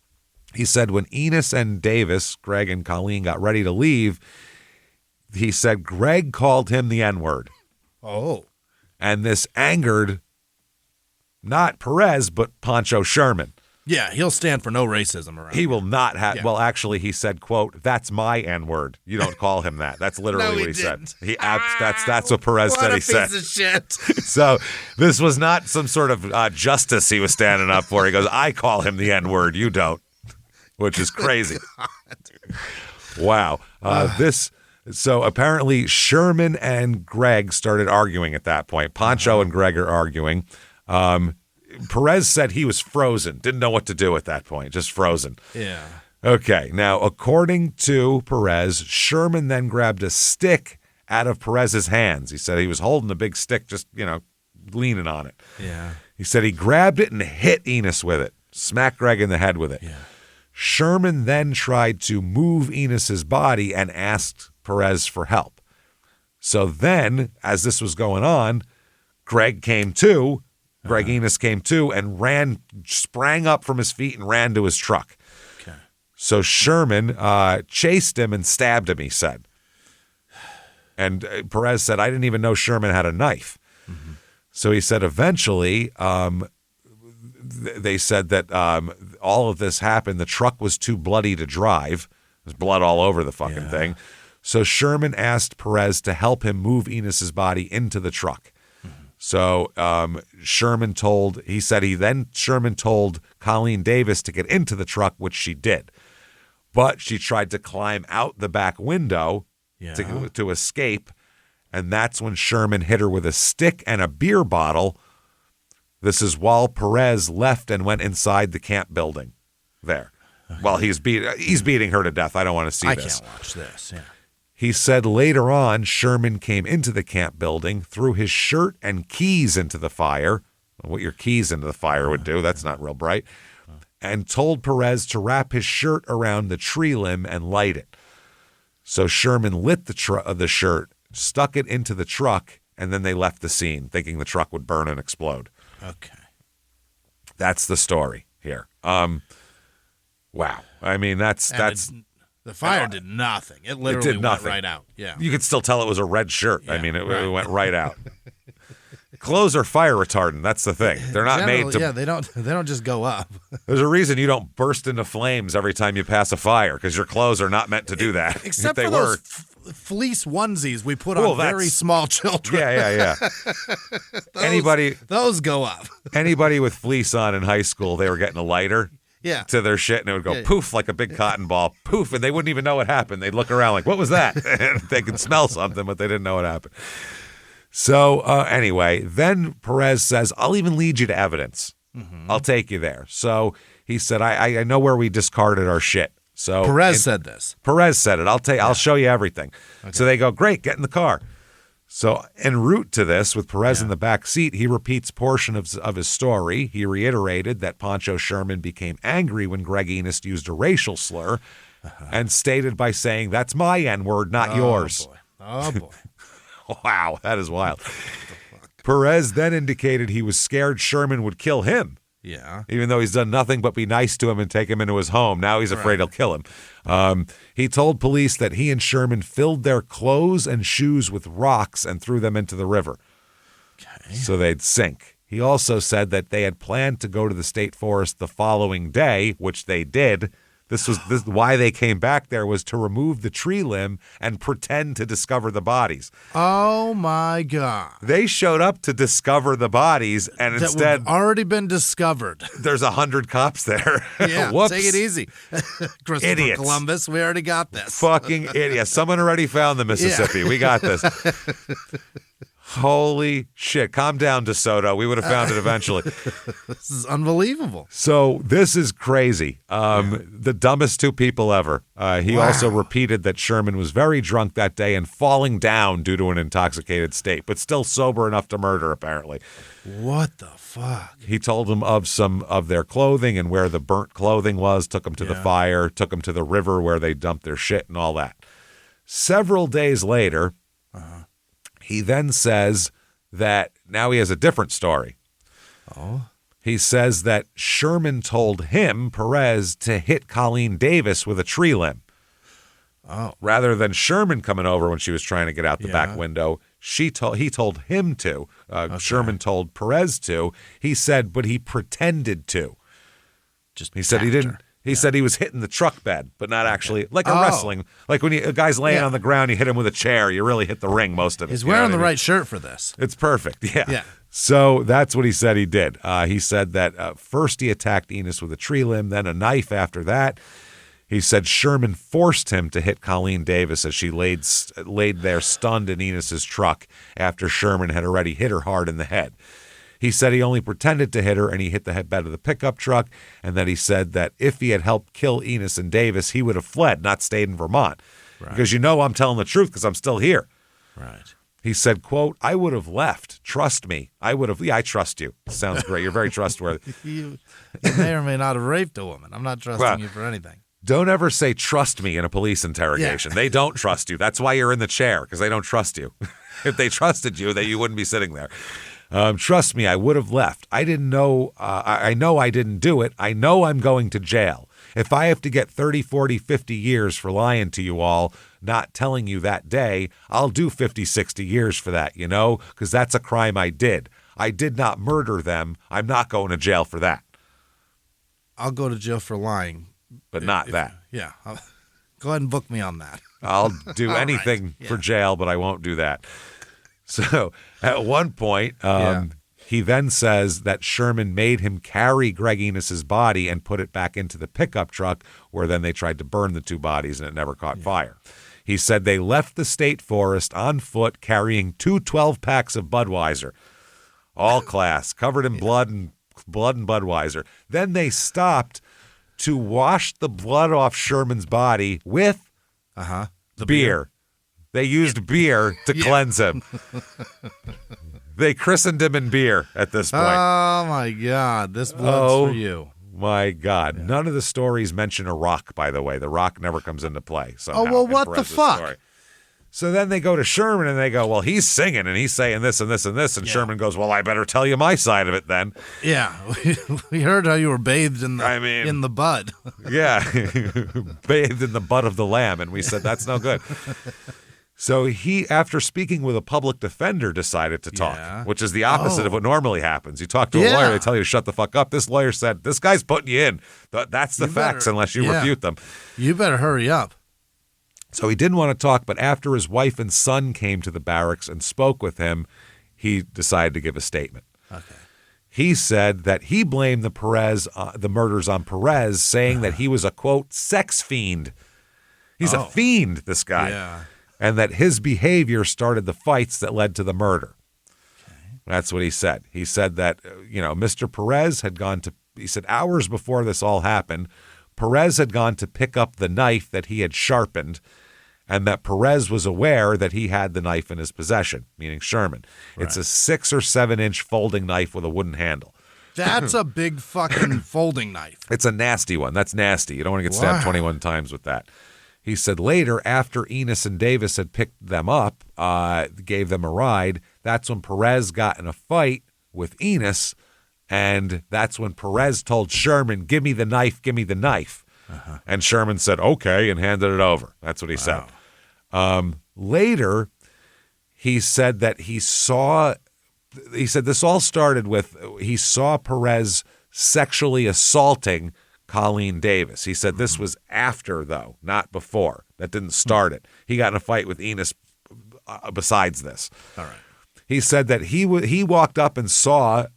he said when Enos and Davis, Greg and Colleen, got ready to leave, he said Greg called him the N-word. Oh. And this angered not Perez, but Pancho Sherman. Yeah, he'll stand for no racism around. He will not have. Yeah. Well, actually, he said, "quote That's my N-word. You don't call him that." That's literally what he said. That's what Perez said. He said. What a piece of shit. So this was not some sort of justice he was standing up for. He goes, "I call him the N-word. You don't," which is crazy. Wow. So apparently Sherman and Greg started arguing at that point. Pancho and Greg are arguing. Perez said he was frozen, didn't know what to do at that point, just frozen. Yeah. Okay, now, according to Perez, Sherman then grabbed a stick out of Perez's hands. He said he was holding the big stick, just, leaning on it. Yeah. He said he grabbed it and hit Enos with it, smacked Greg in the head with it. Yeah. Sherman then tried to move Enos's body and asked Perez for help. So then, as this was going on, Greg Enos came to and sprang up from his feet and ran to his truck. Okay. So Sherman chased him and stabbed him, he said. And Perez said, I didn't even know Sherman had a knife. Mm-hmm. So he said eventually, they said that all of this happened. The truck was too bloody to drive. There's blood all over the fucking thing. So Sherman asked Perez to help him move Enos's body into the truck. So Sherman told Colleen Davis to get into the truck, which she did. But she tried to climb out the back window to escape, and that's when Sherman hit her with a stick and a beer bottle. This is while Perez left and went inside the camp building there. Okay. While he's beating her to death. I don't want to see this. I can't watch this, yeah. He said later on, Sherman came into the camp building, threw his shirt and keys into the fire. What your keys into the fire would do, that's not real bright. And told Perez to wrap his shirt around the tree limb and light it. So Sherman lit the shirt, stuck it into the truck, and then they left the scene, thinking the truck would burn and explode. Okay. That's the story here. Wow. I mean, that's the fire did nothing. It literally went right out. Yeah. You could still tell it was a red shirt. Yeah, I mean, it went right out. Clothes are fire retardant. That's the thing. They're not made to. Yeah, they don't just go up. There's a reason you don't burst into flames every time you pass a fire, because your clothes are not meant to do that. Except for those fleece onesies we put on very small children. Yeah. Those go up. Anybody with fleece on in high school, they were getting a lighter. Yeah. To their shit, and it would go poof like a big cotton ball, poof, and they wouldn't even know what happened. They'd look around like, what was that? And they could smell something, but they didn't know what happened. So anyway, then Perez says, I'll even lead you to evidence. Mm-hmm. I'll take you there. So he said, I know where we discarded our shit. So Perez said this. Perez said it. I'll show you everything. Okay. So they go, great, get in the car. So en route to this, with Perez in the back seat, he repeats portion of his story. He reiterated that Pancho Sherman became angry when Greg Enos used a racial slur and stated by saying, that's my N-word, not yours. Boy. Oh, boy. Wow, that is wild. Perez then indicated he was scared Sherman would kill him Yeah. Even though he's done nothing but be nice to him and take him into his home. Now he's afraid he'll kill him. He told police that he and Sherman filled their clothes and shoes with rocks and threw them into the river. Okay. So they'd sink. He also said that they had planned to go to the state forest the following day, which they did. This why they came back there was to remove the tree limb and pretend to discover the bodies. Oh my God! They showed up to discover the bodies, and instead that already been discovered. There's 100 cops there. Yeah, Whoops. take it easy, Christopher Idiots. Columbus. We already got this. Fucking idiot! Someone already found the Mississippi. Yeah. We got this. Holy shit. Calm down, DeSoto. We would have found it eventually. This is unbelievable. So this is crazy. The dumbest two people ever. He also repeated that Sherman was very drunk that day and falling down due to an intoxicated state, but still sober enough to murder, apparently. What the fuck? He told them of some of their clothing and where the burnt clothing was, took them to the fire, took them to the river where they dumped their shit and all that. Several days later, he then says that now he has a different story. Oh. He says that Sherman told him, Perez, to hit Colleen Davis with a tree limb. Oh. Rather than Sherman coming over when she was trying to get out the back window, he told him to. Sherman told Perez to. He said, but he pretended to. He said he didn't. He said he was hitting the truck bed, but not actually, like a wrestling. Like when a guy's laying on the ground, you hit him with a chair, you really hit the ring most of it. He's wearing the right shirt for this. It's perfect, yeah. So that's what he said he did. He said that first he attacked Enos with a tree limb, then a knife after that. He said Sherman forced him to hit Colleen Davis as she laid there stunned in Enos's truck after Sherman had already hit her hard in the head. He said he only pretended to hit her and he hit the bed of the pickup truck, and that he said that if he had helped kill Enos and Davis, he would have fled, not stayed in Vermont. Right. Because I'm telling the truth because I'm still here. Right. He said, quote, I would have left. Trust me. I would have. Yeah, I trust you. Sounds great. You're very trustworthy. You may or may not have raped a woman. I'm not trusting you for anything. Don't ever say trust me in a police interrogation. They don't trust you. That's why you're in the chair, because they don't trust you. If they trusted you, you wouldn't be sitting there. Trust me, I would have left. I didn't know. I know I didn't do it. I know I'm going to jail. If I have to get 30, 40, 50 years for lying to you all, not telling you that day, I'll do 50, 60 years for that, because that's a crime I did. I did not murder them. I'm not going to jail for that. I'll go to jail for lying. But not that. Yeah. Go ahead and book me on that. I'll do anything for jail, but I won't do that. So at one point, he then says that Sherman made him carry Greg Enos's body and put it back into the pickup truck, where then they tried to burn the two bodies and it never caught fire. He said they left the state forest on foot carrying 2 12-packs of Budweiser, all class, covered in blood and Budweiser. Then they stopped to wash the blood off Sherman's body with the beer. They used beer to cleanse him. They christened him in beer at this point. Oh, my God. This blood's for you. My God. Yeah. None of the stories mention a rock, by the way. The rock never comes into play. Oh, well, what the fuck? Story. So then they go to Sherman and they go, well, he's singing and he's saying this and this and this. And Sherman goes, well, I better tell you my side of it then. Yeah. We heard how you were bathed in the bud. Yeah. Bathed in the butt of the lamb. And we said, that's no good. So he, after speaking with a public defender, decided to talk, which is the opposite of what normally happens. You talk to a lawyer, they tell you to shut the fuck up. This lawyer said, this guy's putting you in. That's the facts unless you refute them. You better hurry up. So he didn't want to talk, but after his wife and son came to the barracks and spoke with him, he decided to give a statement. Okay. He said that he blamed the murders on Perez, saying that he was a, quote, sex fiend. He's a fiend, this guy. Yeah. And that his behavior started the fights that led to the murder. Okay. That's what he said. He said that, Mr. Perez had gone to, he said hours before this all happened, Perez had gone to pick up the knife that he had sharpened, and that Perez was aware that he had the knife in his possession, meaning Sherman. Right. It's a 6 or 7 inch folding knife with a wooden handle. That's a big fucking folding knife. It's a nasty one. That's nasty. You don't want to get stabbed 21 times with that. He said later, after Enos and Davis had picked them up, gave them a ride, that's when Perez got in a fight with Enos And that's when Perez told Sherman, give me the knife, give me the knife. And Sherman said, okay, and handed it over. That's what he said. Later, he said that he said this all started with, he saw Perez sexually assaulting Colleen Davis. He said this was after, though, not before. That didn't start it. He got in a fight with Enos besides this. All right. He said that he walked up and saw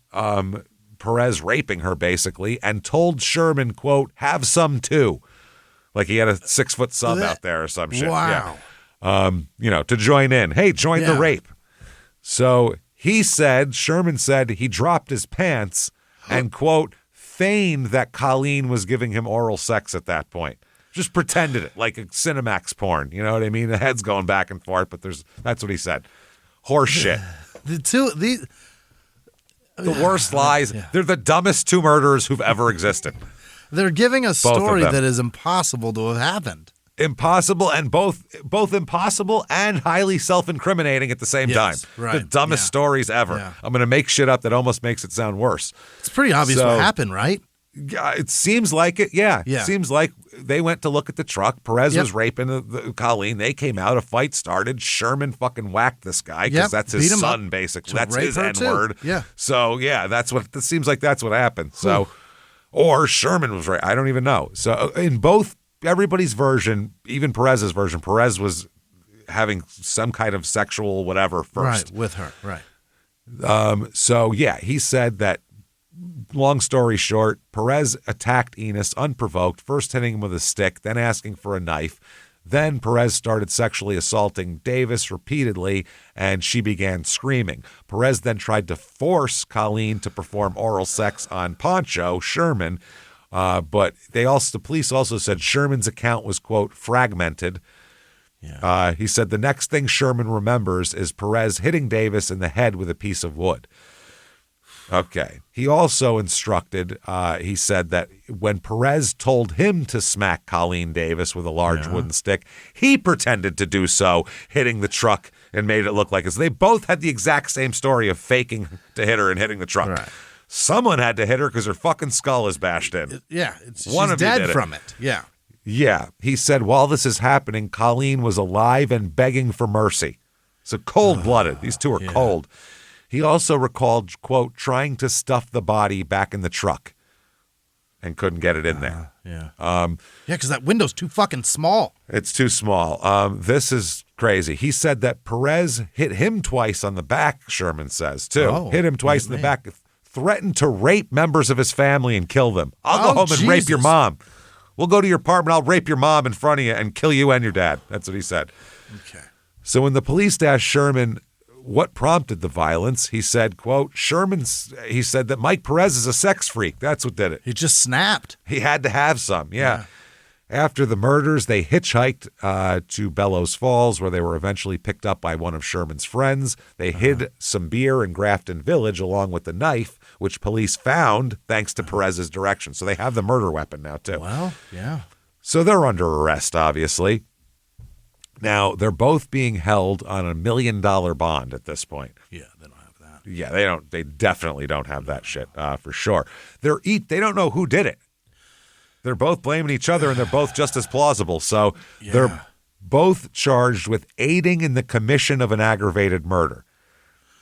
Perez raping her, basically, and told Sherman, quote, have some too. Like he had a 6-foot sub out there or some shit. Wow. Yeah. To join in. Hey, join the rape. So Sherman said he dropped his pants and, quote, feigned that Colleen was giving him oral sex at that point. Just pretended it, like a Cinemax porn. You know what I mean? The head's going back and forth, but that's what he said. Horse shit. The worst lies. Yeah. They're the dumbest two murderers who've ever existed. They're giving a story that is impossible to have happened. Impossible, and both impossible and highly self-incriminating at the same time. Right. The dumbest stories ever. Yeah. I'm going to make shit up that almost makes it sound worse. It's pretty obvious what happened, right? It seems like it, yeah. It seems like they went to look at the truck. Perez was raping the Colleen. They came out. A fight started. Sherman fucking whacked this guy because that's his son, basically. That's his N-word. Yeah. So, yeah, it seems like that's what happened. So, or Sherman was right. I don't even know. So, in both, everybody's version, even Perez's version, Perez was having some kind of sexual whatever first. Right, with her, right. So, yeah, he said that, long story short, Perez attacked Enos unprovoked, first hitting him with a stick, then asking for a knife. Then Perez started sexually assaulting Davis repeatedly, and she began screaming. Perez then tried to force Colleen to perform oral sex on Poncho, Sherman, but the police also said Sherman's account was, quote, fragmented. Yeah. He said the next thing Sherman remembers is Perez hitting Davis in the head with a piece of wood. Okay. He also instructed, he said that when Perez told him to smack Colleen Davis with a large wooden stick, he pretended to do so, hitting the truck and made it look like it. So they both had the exact same story of faking to hit her and hitting the truck. Right. Someone had to hit her because her fucking skull is bashed in. She's dead from it. Yeah. Yeah. He said while this is happening, Colleen was alive and begging for mercy. So cold-blooded. These two are cold. He also recalled, quote, trying to stuff the body back in the truck and couldn't get it in there. Because that window's too fucking small. It's too small. This is crazy. He said that Perez hit him twice on the back, Sherman says, too. Hit him twice in the back, threatened to rape members of his family and kill them. I'll go home and rape your mom. We'll go to your apartment. I'll rape your mom in front of you and kill you and your dad. That's what he said. Okay. So when the police asked Sherman what prompted the violence, he said, quote, he said that Mike Perez is a sex freak. That's what did it. He just snapped. He had to have some, yeah. After the murders, they hitchhiked to Bellows Falls, where they were eventually picked up by one of Sherman's friends. They hid some beer in Grafton Village along with the knife, which police found thanks to Perez's direction. So they have the murder weapon now, too. Well, yeah. So they're under arrest, obviously. Now, they're both being held on $1 million bond at this point. Yeah, they don't have that. Yeah, they don't. They definitely don't have that shit, for sure. They don't know who did it. They're both blaming each other, and they're both just as plausible. So they're both charged with aiding in the commission of an aggravated murder.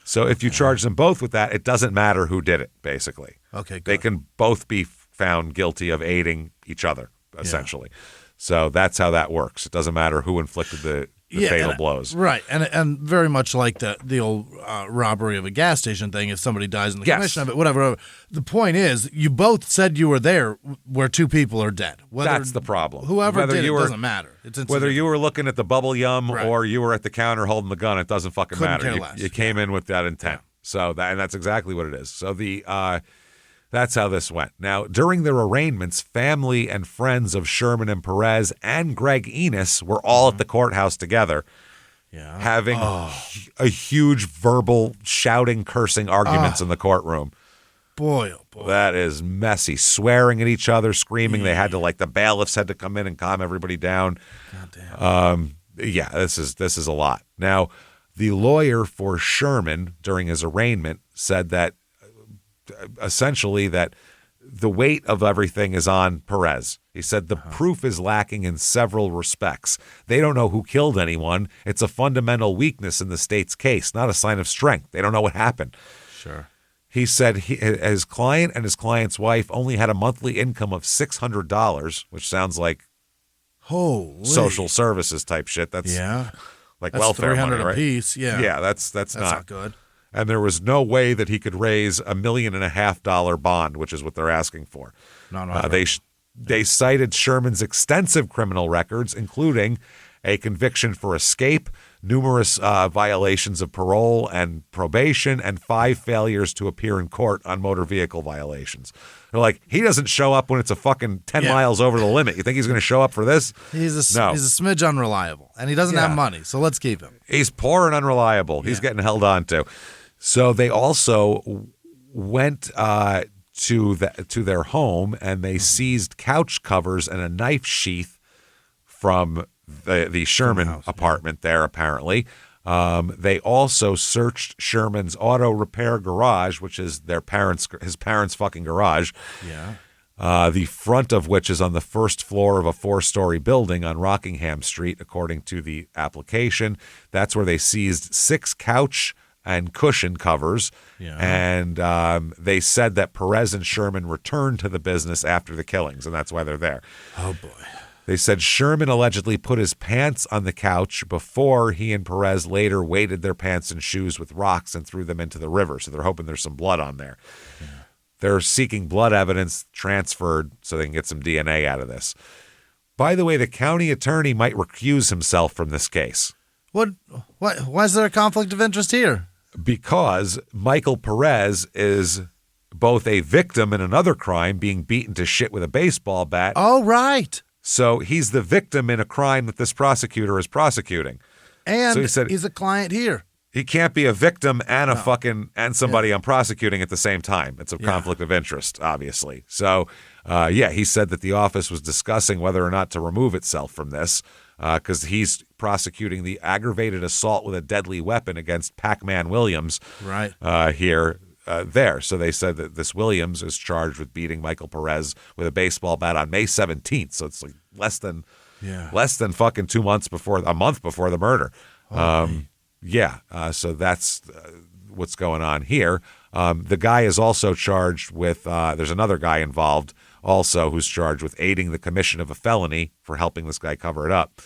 So if you charge them both with that, it doesn't matter who did it, basically. Okay, good. They can both be found guilty of aiding each other, essentially. So that's how that works. It doesn't matter who inflicted the fatal blows. Right. And very much like the old robbery of a gas station thing, if somebody dies in the commission of it, whatever. The point is, you both said you were there where two people are dead. That's the problem. Whoever did it doesn't matter. Whether you were looking at the bubble yum or you were at the counter holding the gun, it doesn't fucking matter. You came in with that intent. So that's exactly what it is. So that's how this went. Now, during their arraignments, family and friends of Sherman and Perez and Greg Enos were all at the courthouse together, having a huge verbal shouting, cursing arguments in the courtroom. Boy, oh boy. That is messy. Swearing at each other, screaming. They had to, the bailiffs had to come in and calm everybody down. God damn. This is a lot. Now, the lawyer for Sherman during his arraignment said that essentially that the weight of everything is on Perez. He said the proof is lacking in several respects. They don't know who killed anyone. It's a fundamental weakness in the state's case, not a sign of strength. They don't know what happened. Sure. He said his client and his client's wife only had a monthly income of $600, which sounds like holy social services type shit. That's like that's welfare money, right? $300 a piece. Yeah. Yeah, that's not good. And there was no way that he could raise $1.5 million bond, which is what they're asking for. No. They cited Sherman's extensive criminal records, including a conviction for escape, numerous violations of parole and probation, and 5 failures to appear in court on motor vehicle violations. They're like, he doesn't show up when it's a fucking 10 miles over the limit. You think he's going to show up for this? He's a smidge unreliable, and he doesn't have money, so let's keep him. He's poor and unreliable. He's getting held on to. So they also went to their home, and they seized couch covers and a knife sheath from the Sherman apartment there, apparently. They also searched Sherman's auto repair garage, which is his parents' fucking garage. Yeah. The front of which is on the first floor of a 4-story building on Rockingham Street, according to the application. That's where they seized 6 couch and cushion covers. Yeah. And they said that Perez and Sherman returned to the business after the killings, and that's why they're there. Oh, boy. They said Sherman allegedly put his pants on the couch before he and Perez later weighted their pants and shoes with rocks and threw them into the river. So they're hoping there's some blood on there. Yeah. They're seeking blood evidence transferred so they can get some DNA out of this. By the way, the county attorney might recuse himself from this case. Why is there a conflict of interest here? Because Michael Perez is both a victim in another crime, being beaten to shit with a baseball bat. Oh, right. So he's the victim in a crime that this prosecutor is prosecuting. And so he said, he's a client here. He can't be a victim and and somebody I'm prosecuting at the same time. It's a conflict of interest, obviously. So, he said that the office was discussing whether or not to remove itself from this because he's prosecuting the aggravated assault with a deadly weapon against Pac-Man Williams there. So they said that this Williams is charged with beating Michael Perez with a baseball bat on May 17th. So it's like less than fucking a month before the murder. So that's what's going on here. The guy is also charged with, there's another guy involved also who's charged with aiding the commission of a felony for helping this guy cover it up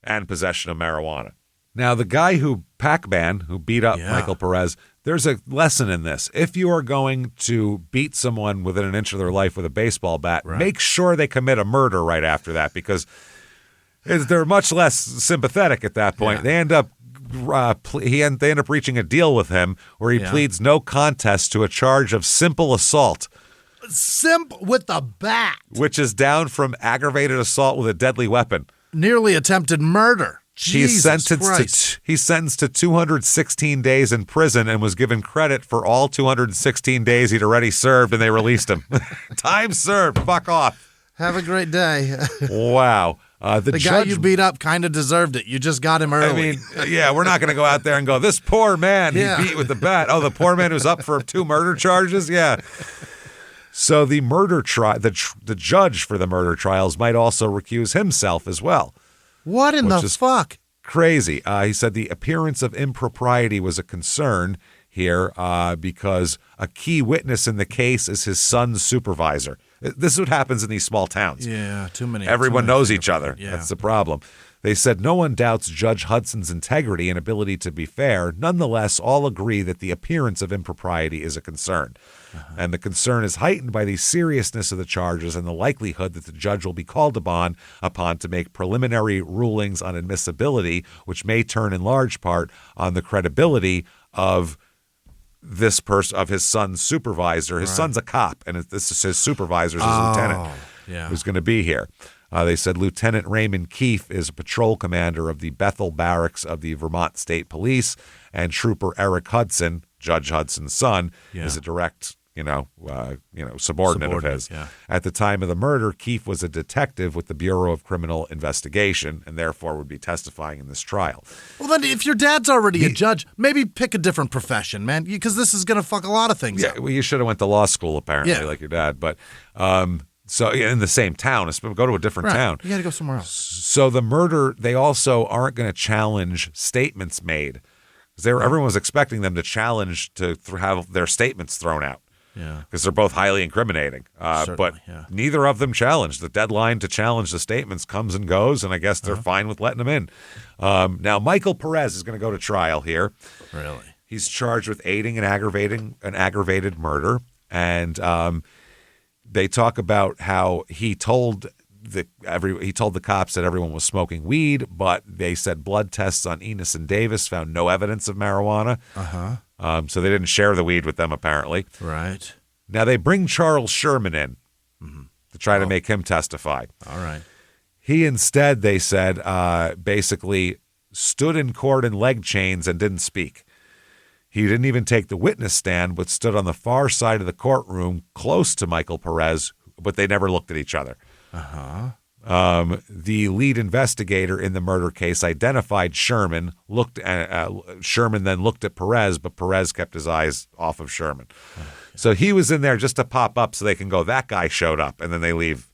and possession of marijuana. Now, the guy Pac-Man, who beat up Michael Perez, there's a lesson in this. If you are going to beat someone within an inch of their life with a baseball bat, make sure they commit a murder right after that because they're much less sympathetic at that point. They end up reaching a deal with him where he pleads no contest to a charge of simple assault. With a bat. Which is down from aggravated assault with a deadly weapon. Nearly attempted murder. He's sentenced to 216 days in prison and was given credit for all 216 days he'd already served, and they released him. Time served. Fuck off. Have a great day. Wow. The guy you beat up kind of deserved it. You just got him early. I mean, we're not going to go out there and go, this poor man he beat with the bat. Oh, the poor man who's up for 2 murder charges? Yeah. So the murder trial, the judge for the murder trials might also recuse himself as well. What in the fuck? Crazy. He said the appearance of impropriety was a concern here because a key witness in the case is his son's supervisor. This is what happens in these small towns. Yeah, too many. Everyone knows each other. Yeah. That's the problem. They said no one doubts Judge Hudson's integrity and ability to be fair. Nonetheless, all agree that the appearance of impropriety is a concern. And the concern is heightened by the seriousness of the charges and the likelihood that the judge will be called upon to make preliminary rulings on admissibility, which may turn in large part on the credibility of this person, of his son's supervisor. His son's a cop, and this is his supervisor's lieutenant who's going to be here. They said Lieutenant Raymond Keefe is a patrol commander of the Bethel Barracks of the Vermont State Police, and Trooper Eric Hudson, Judge Hudson's son, is a direct subordinate of his. Yeah. At the time of the murder, Keefe was a detective with the Bureau of Criminal Investigation and therefore would be testifying in this trial. Well, then if your dad's already a judge, maybe pick a different profession, man, because this is going to fuck a lot of things up. Well, you should have went to law school, apparently, Yeah. like your dad. But so in the same town, go to a different town. You got to go somewhere else. So the murder, they also aren't going to challenge statements made. Everyone was expecting them to challenge to have their statements thrown out. Yeah. Because they're both highly incriminating. But neither of them challenged. The deadline to challenge the statements comes and goes, and I guess they're fine with letting them in. Now, Michael Perez is going to go to trial here. Really? He's charged with aiding and aggravating an aggravated murder. And they talk about how he told the cops that everyone was smoking weed, but they said blood tests on Enos and Davis found no evidence of marijuana. So they didn't share the weed with them, apparently. Right. Now they bring Charles Sherman in to try to make him testify. All right. He instead, they said, basically stood in court in leg chains and didn't speak. He didn't even take the witness stand, but stood on the far side of the courtroom close to Michael Perez, but they never looked at each other. The lead investigator in the murder case identified Sherman. Sherman then looked at Perez, but Perez kept his eyes off of Sherman. So he was in there just to pop up so they can go, that guy showed up, and then they leave.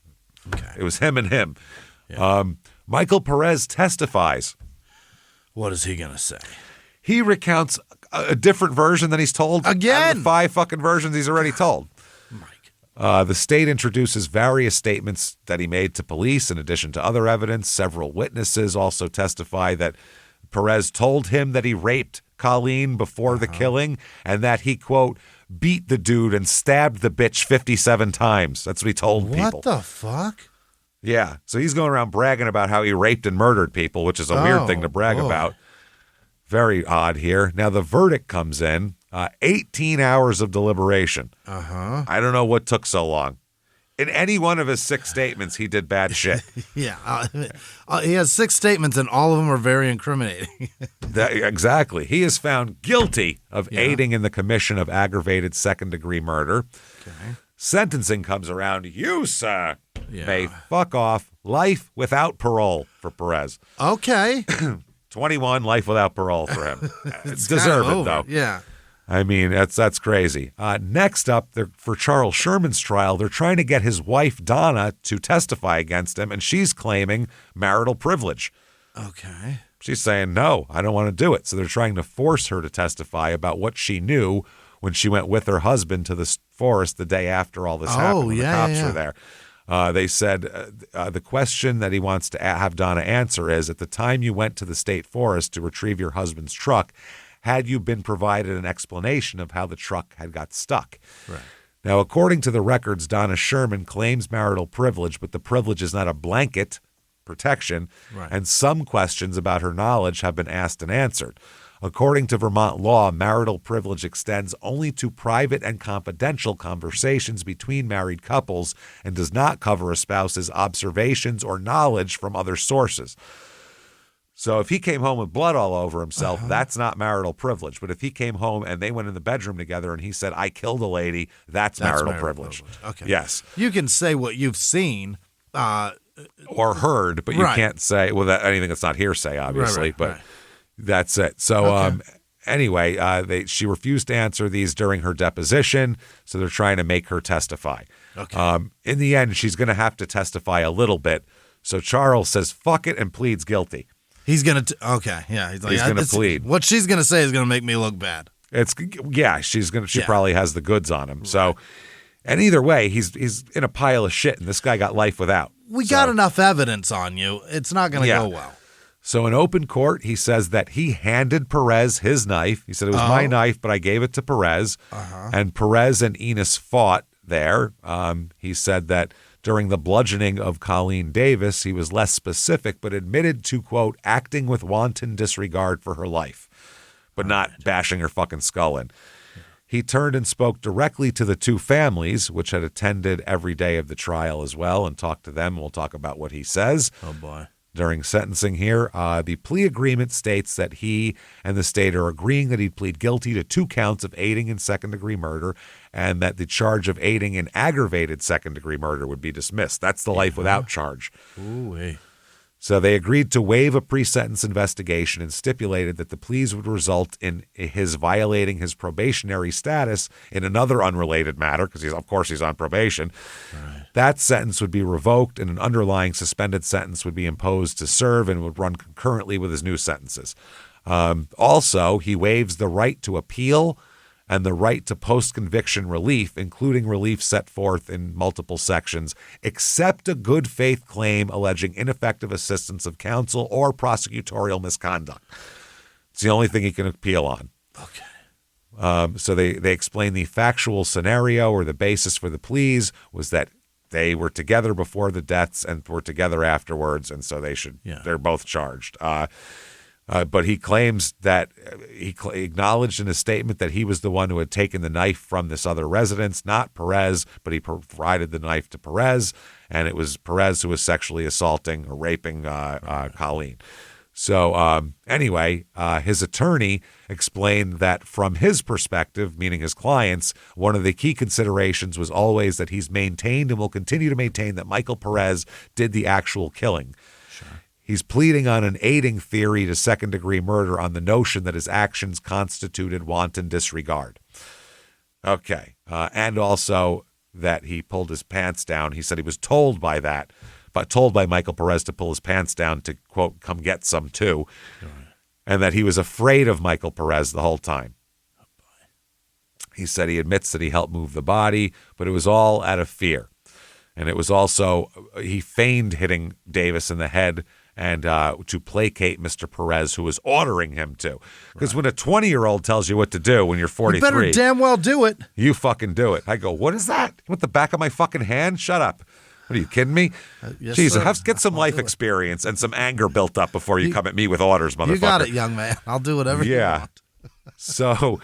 Okay. It was him and him. Yeah. Michael Perez testifies. What is he going to say? He recounts a different version than he's told. Again? Out of the 5 fucking versions he's already told. The state introduces various statements that he made to police in addition to other evidence. Several witnesses also testify that Perez told him that he raped Colleen before the killing and that he, quote, beat the dude and stabbed the bitch 57 times. That's what he told people. What the fuck? Yeah. So he's going around bragging about how he raped and murdered people, which is a weird thing to brag about. Very odd here. Now the verdict comes in. 18 hours of deliberation. I don't know what took so long. In any one of his 6 statements, he did bad shit. Yeah. He has 6 statements, and all of them are very incriminating. Exactly. He is found guilty of aiding in the commission of aggravated second-degree murder. Okay. Sentencing comes around. You, sir, Yeah. may fuck off. Life without parole for Perez. Okay. 21, life without parole for him. It's Deserve kinda it, over. though. Yeah. I mean, that's crazy. Next up, for Charles Sherman's trial, they're trying to get his wife, Donna, to testify against him, and she's claiming marital privilege. Okay. She's saying, no, I don't want to do it. So they're trying to force her to testify about what she knew when she went with her husband to the forest the day after all this happened, when the cops were there. They said the question that he wants to have Donna answer is, at the time you went to the state forest to retrieve your husband's truck, had you been provided an explanation of how the truck had got stuck? Right. Now, according to the records, Donna Sherman claims marital privilege, but the privilege is not a blanket protection, and some questions about her knowledge have been asked and answered. According to Vermont law, marital privilege extends only to private and confidential conversations between married couples and does not cover a spouse's observations or knowledge from other sources. So if he came home with blood all over himself, that's not marital privilege. But if he came home and they went in the bedroom together and he said, I killed a lady, that's marital privilege. Okay. Yes. You can say what you've seen. Or heard, but you can't say, anything that's not hearsay, obviously. But that's it. So anyway, she refused to answer these during her deposition, so they're trying to make her testify. Okay. In the end, she's going to have to testify a little bit. So Charles says, fuck it, and pleads guilty. He's going to, yeah. He's going to plead. What she's going to say is going to make me look bad. She probably has the goods on him. So, and either way, he's in a pile of shit, and this guy got life without. We got enough evidence on you. It's not going to go well. So in open court, he says that he handed Perez his knife. He said it was my knife, but I gave it to Perez. And Perez and Enos fought there. He said that during the bludgeoning of Colleen Davis, he was less specific, but admitted to, quote, acting with wanton disregard for her life, but not bashing her fucking skull in. He turned and spoke directly to the 2 families, which had attended every day of the trial as well, and talked to them. We'll talk about what he says. Oh, boy. during sentencing here. The plea agreement states that he and the state are agreeing that he'd plead guilty to 2 counts of aiding in second-degree murder and that the charge of aiding in aggravated second-degree murder would be dismissed. That's the life without charge. Ooh, So they agreed to waive a pre-sentence investigation and stipulated that the pleas would result in his violating his probationary status in another unrelated matter, because he's on probation. Right. That sentence would be revoked and an underlying suspended sentence would be imposed to serve and would run concurrently with his new sentences. Also, he waives the right to appeal and the right to post-conviction relief, including relief set forth in multiple sections, except a good faith claim alleging ineffective assistance of counsel or prosecutorial misconduct. It's the only thing he can appeal on. Okay. So they explain the factual scenario or the basis for the pleas was that they were together before the deaths and were together afterwards, and so they're both charged. But he claims that he acknowledged in his statement that he was the one who had taken the knife from this other residence, not Perez, but he provided the knife to Perez, and it was Perez who was sexually assaulting or raping Colleen. So anyway, his attorney explained that from his perspective, meaning his client's, one of the key considerations was always that he's maintained and will continue to maintain that Michael Perez did the actual killing. He's pleading on an aiding theory to second-degree murder on the notion that his actions constituted wanton disregard. Okay. And also that he pulled his pants down. He said he was told by Michael Perez to pull his pants down to, quote, come get some too. Right. And that he was afraid of Michael Perez the whole time. Oh, boy. He said he admits that he helped move the body, but it was all out of fear. And it was also, he feigned hitting Davis in the head and to placate Mr. Perez, who was ordering him to. Because when a 20-year-old tells you what to do when you're 43... You better damn well do it. You fucking do it. I go, what is that? You want the back of my fucking hand? Shut up. What are you kidding me? Yes, Jesus, get some life experience and some anger built up before you come at me with orders, motherfucker. You got it, young man. I'll do whatever you want. So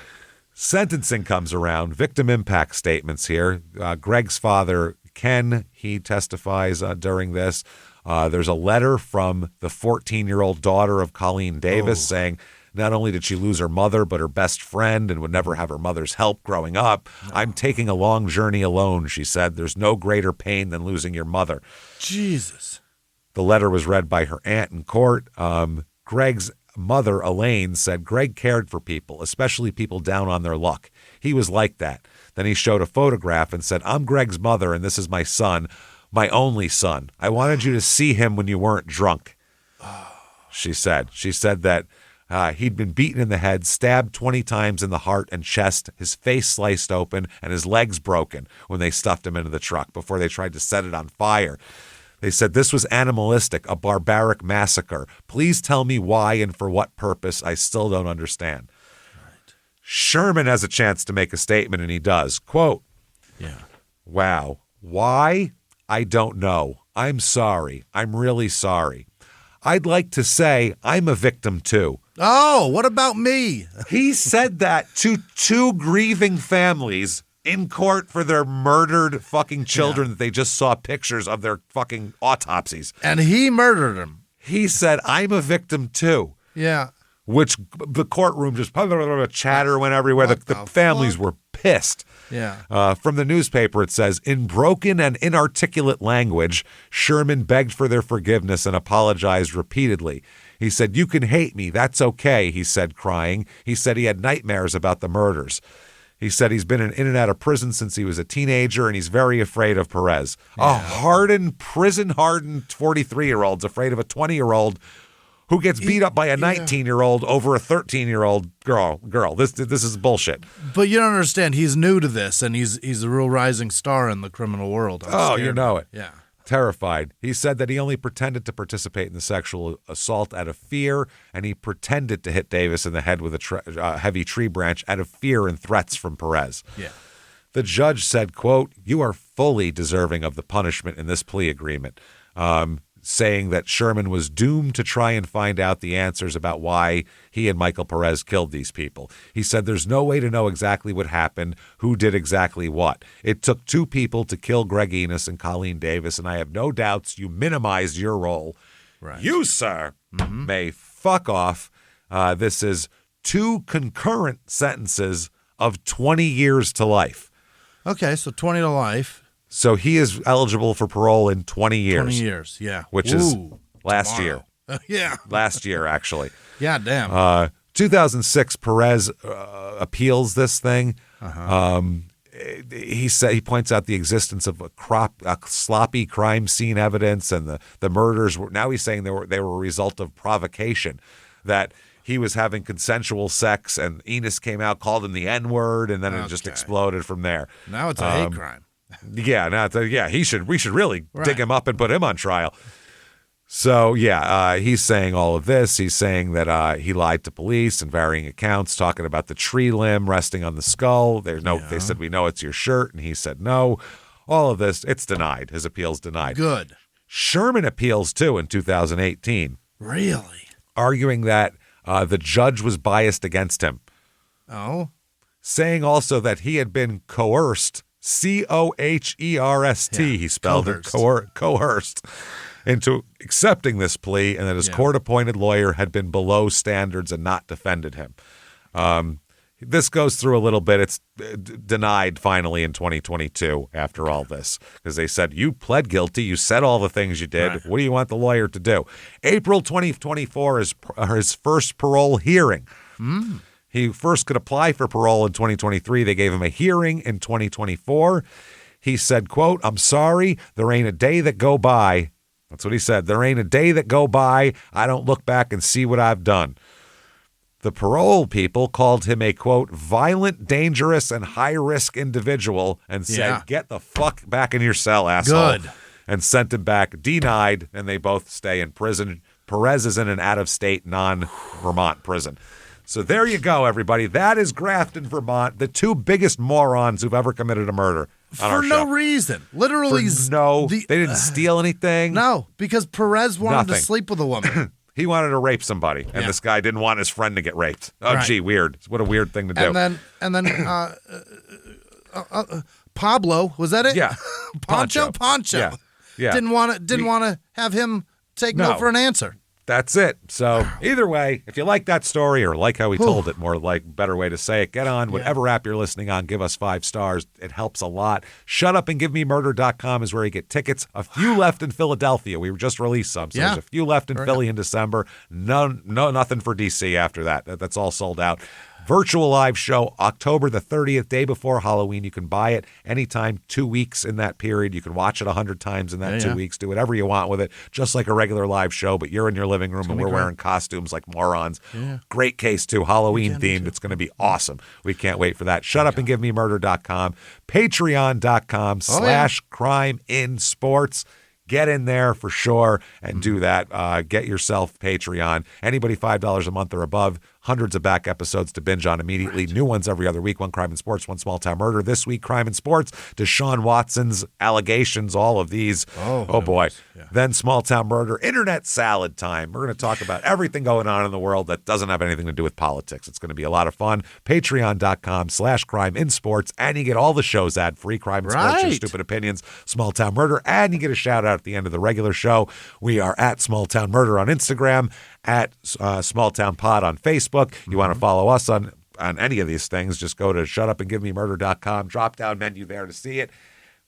sentencing comes around. Victim impact statements here. Greg's father, Ken, he testifies during this. There's a letter from the 14-year-old daughter of Colleen Davis saying not only did she lose her mother, but her best friend and would never have her mother's help growing up. No. I'm taking a long journey alone, she said. There's no greater pain than losing your mother. Jesus. The letter was read by her aunt in court. Greg's mother, Elaine, said Greg cared for people, especially people down on their luck. He was like that. Then he showed a photograph and said, I'm Greg's mother and this is my son. My only son. I wanted you to see him when you weren't drunk, she said. She said that he'd been beaten in the head, stabbed 20 times in the heart and chest, his face sliced open, and his legs broken when they stuffed him into the truck before they tried to set it on fire. They said this was animalistic, a barbaric massacre. Please tell me why and for what purpose. I still don't understand. Right. Sherman has a chance to make a statement, and he does. Quote, wow. Why? I don't know. I'm sorry. I'm really sorry. I'd like to say I'm a victim too. Oh, what about me? He said that to 2 grieving families in court for their murdered fucking children that they just saw pictures of their fucking autopsies. And he murdered them. He said, I'm a victim too. Yeah. Which the courtroom just chatter went everywhere. The families were pissed. Yeah. From the newspaper, it says, in broken and inarticulate language, Sherman begged for their forgiveness and apologized repeatedly. He said, you can hate me. That's okay, he said, crying. He said he had nightmares about the murders. He said he's been in and out of prison since he was a teenager, and he's very afraid of Perez. Yeah. A prison-hardened 43-year-old's afraid of a 20-year-old who gets beat up by a 19-year-old over a 13-year-old girl. This is bullshit. But you don't understand. He's new to this, and he's a real rising star in the criminal world. You know it. Yeah. Terrified. He said that he only pretended to participate in the sexual assault out of fear, and he pretended to hit Davis in the head with a heavy tree branch out of fear and threats from Perez. Yeah. The judge said, quote, you are fully deserving of the punishment in this plea agreement, saying that Sherman was doomed to try and find out the answers about why he and Michael Perez killed these people. He said there's no way to know exactly what happened, who did exactly what. It took 2 people to kill Greg Enos and Colleen Davis, and I have no doubts you minimized your role. Right. You, sir, may fuck off. This is 2 concurrent sentences of 20 years to life. Okay, so 20 to life. So he is eligible for parole in 20 years. 20 years, yeah. Which is last tomorrow. year. Yeah. Last year, actually. Yeah, damn. 2006, Perez appeals this thing. He points out the existence of sloppy crime scene evidence, and the murders were. Now he's saying they were a result of provocation, that he was having consensual sex, and Enos came out, called him the N-word, and then it just exploded from there. Now it's a hate crime. Yeah, we should really dig him up and put him on trial. So, he's saying all of this. He's saying that he lied to police in varying accounts, talking about the tree limb resting on the skull. They said, we know it's your shirt, and he said no. All of this, it's denied. His appeal's denied. Good. Sherman appeals, too, in 2018. Really? Arguing that the judge was biased against him. Oh? Saying also that he had been coerced, Coherst, he spelled it, coerced, into accepting this plea, and that his court-appointed lawyer had been below standards and not defended him. This goes through a little bit. It's denied finally in 2022 after all this, because they said, you pled guilty. You said all the things you did. Right. What do you want the lawyer to do? April 2024 is his first parole hearing. He first could apply for parole in 2023. They gave him a hearing in 2024. He said, quote, I'm sorry, there ain't a day that go by. That's what he said. There ain't a day that go by I don't look back and see what I've done. The parole people called him a, quote, violent, dangerous, and high-risk individual and said, get the fuck back in your cell, asshole. Good. And sent him back, denied, and they both stay in prison. Perez is in an out-of-state, non-Vermont prison. So there you go, everybody. That is Grafton, Vermont, the 2 biggest morons who've ever committed a murder on our show. For no reason. Literally. They didn't steal anything. No, because Perez wanted to sleep with a woman. He wanted to rape somebody, and this guy didn't want his friend to get raped. Oh, gee, weird. What a weird thing to do. And then Pablo, was that it? Yeah. Poncho. Yeah. Didn't want to have him take no for an answer. That's it. So either way, if you like that story or like how he told it, more like better way to say it, get on whatever app you're listening on. Give us 5 stars. It helps a lot. ShutUpAndGiveMeMurder.com is where you get tickets. A few left in Philadelphia. We just released some. So there's a few left in Philly in December. Nothing for DC after that. That's all sold out. Virtual live show October the 30th, day before Halloween. You can buy it anytime, 2 weeks in that period. You can watch it 100 times in that 2 weeks. Do whatever you want with it, just like a regular live show, but you're in your living room and we're wearing costumes like morons. Yeah. Great case, too. Halloween themed. It's going to be awesome. We can't wait for that. ShutUpAndGiveMeMurder.com, Patreon.com/crime in sports. Get in there for sure and do that. Get yourself Patreon. Anybody $5 a month or above, hundreds of back episodes to binge on immediately. New ones every other week. One Crime and Sports, One Small Town Murder. This week, Crime and Sports, Deshaun Watson's allegations, all of these. Oh boy. Yeah. Then Small Town Murder, Internet Salad Time. We're going to talk about everything going on in the world that doesn't have anything to do with politics. It's going to be a lot of fun. Patreon.com/crime in sports. And you get all the shows ad-free. Crime and Sports, Your Stupid Opinions, Small Town Murder. And you get a shout out at the end of the regular show. We are at Small Town Murder on Instagram, at Small Town Pod on Facebook. You want to follow us on any of these things, just go to ShutUpAndGiveMeMurder.com. Drop down menu there to see it.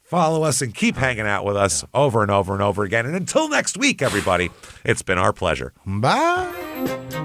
Follow us and keep hanging out with us over and over and over again. And until next week, everybody, it's been our pleasure. Bye.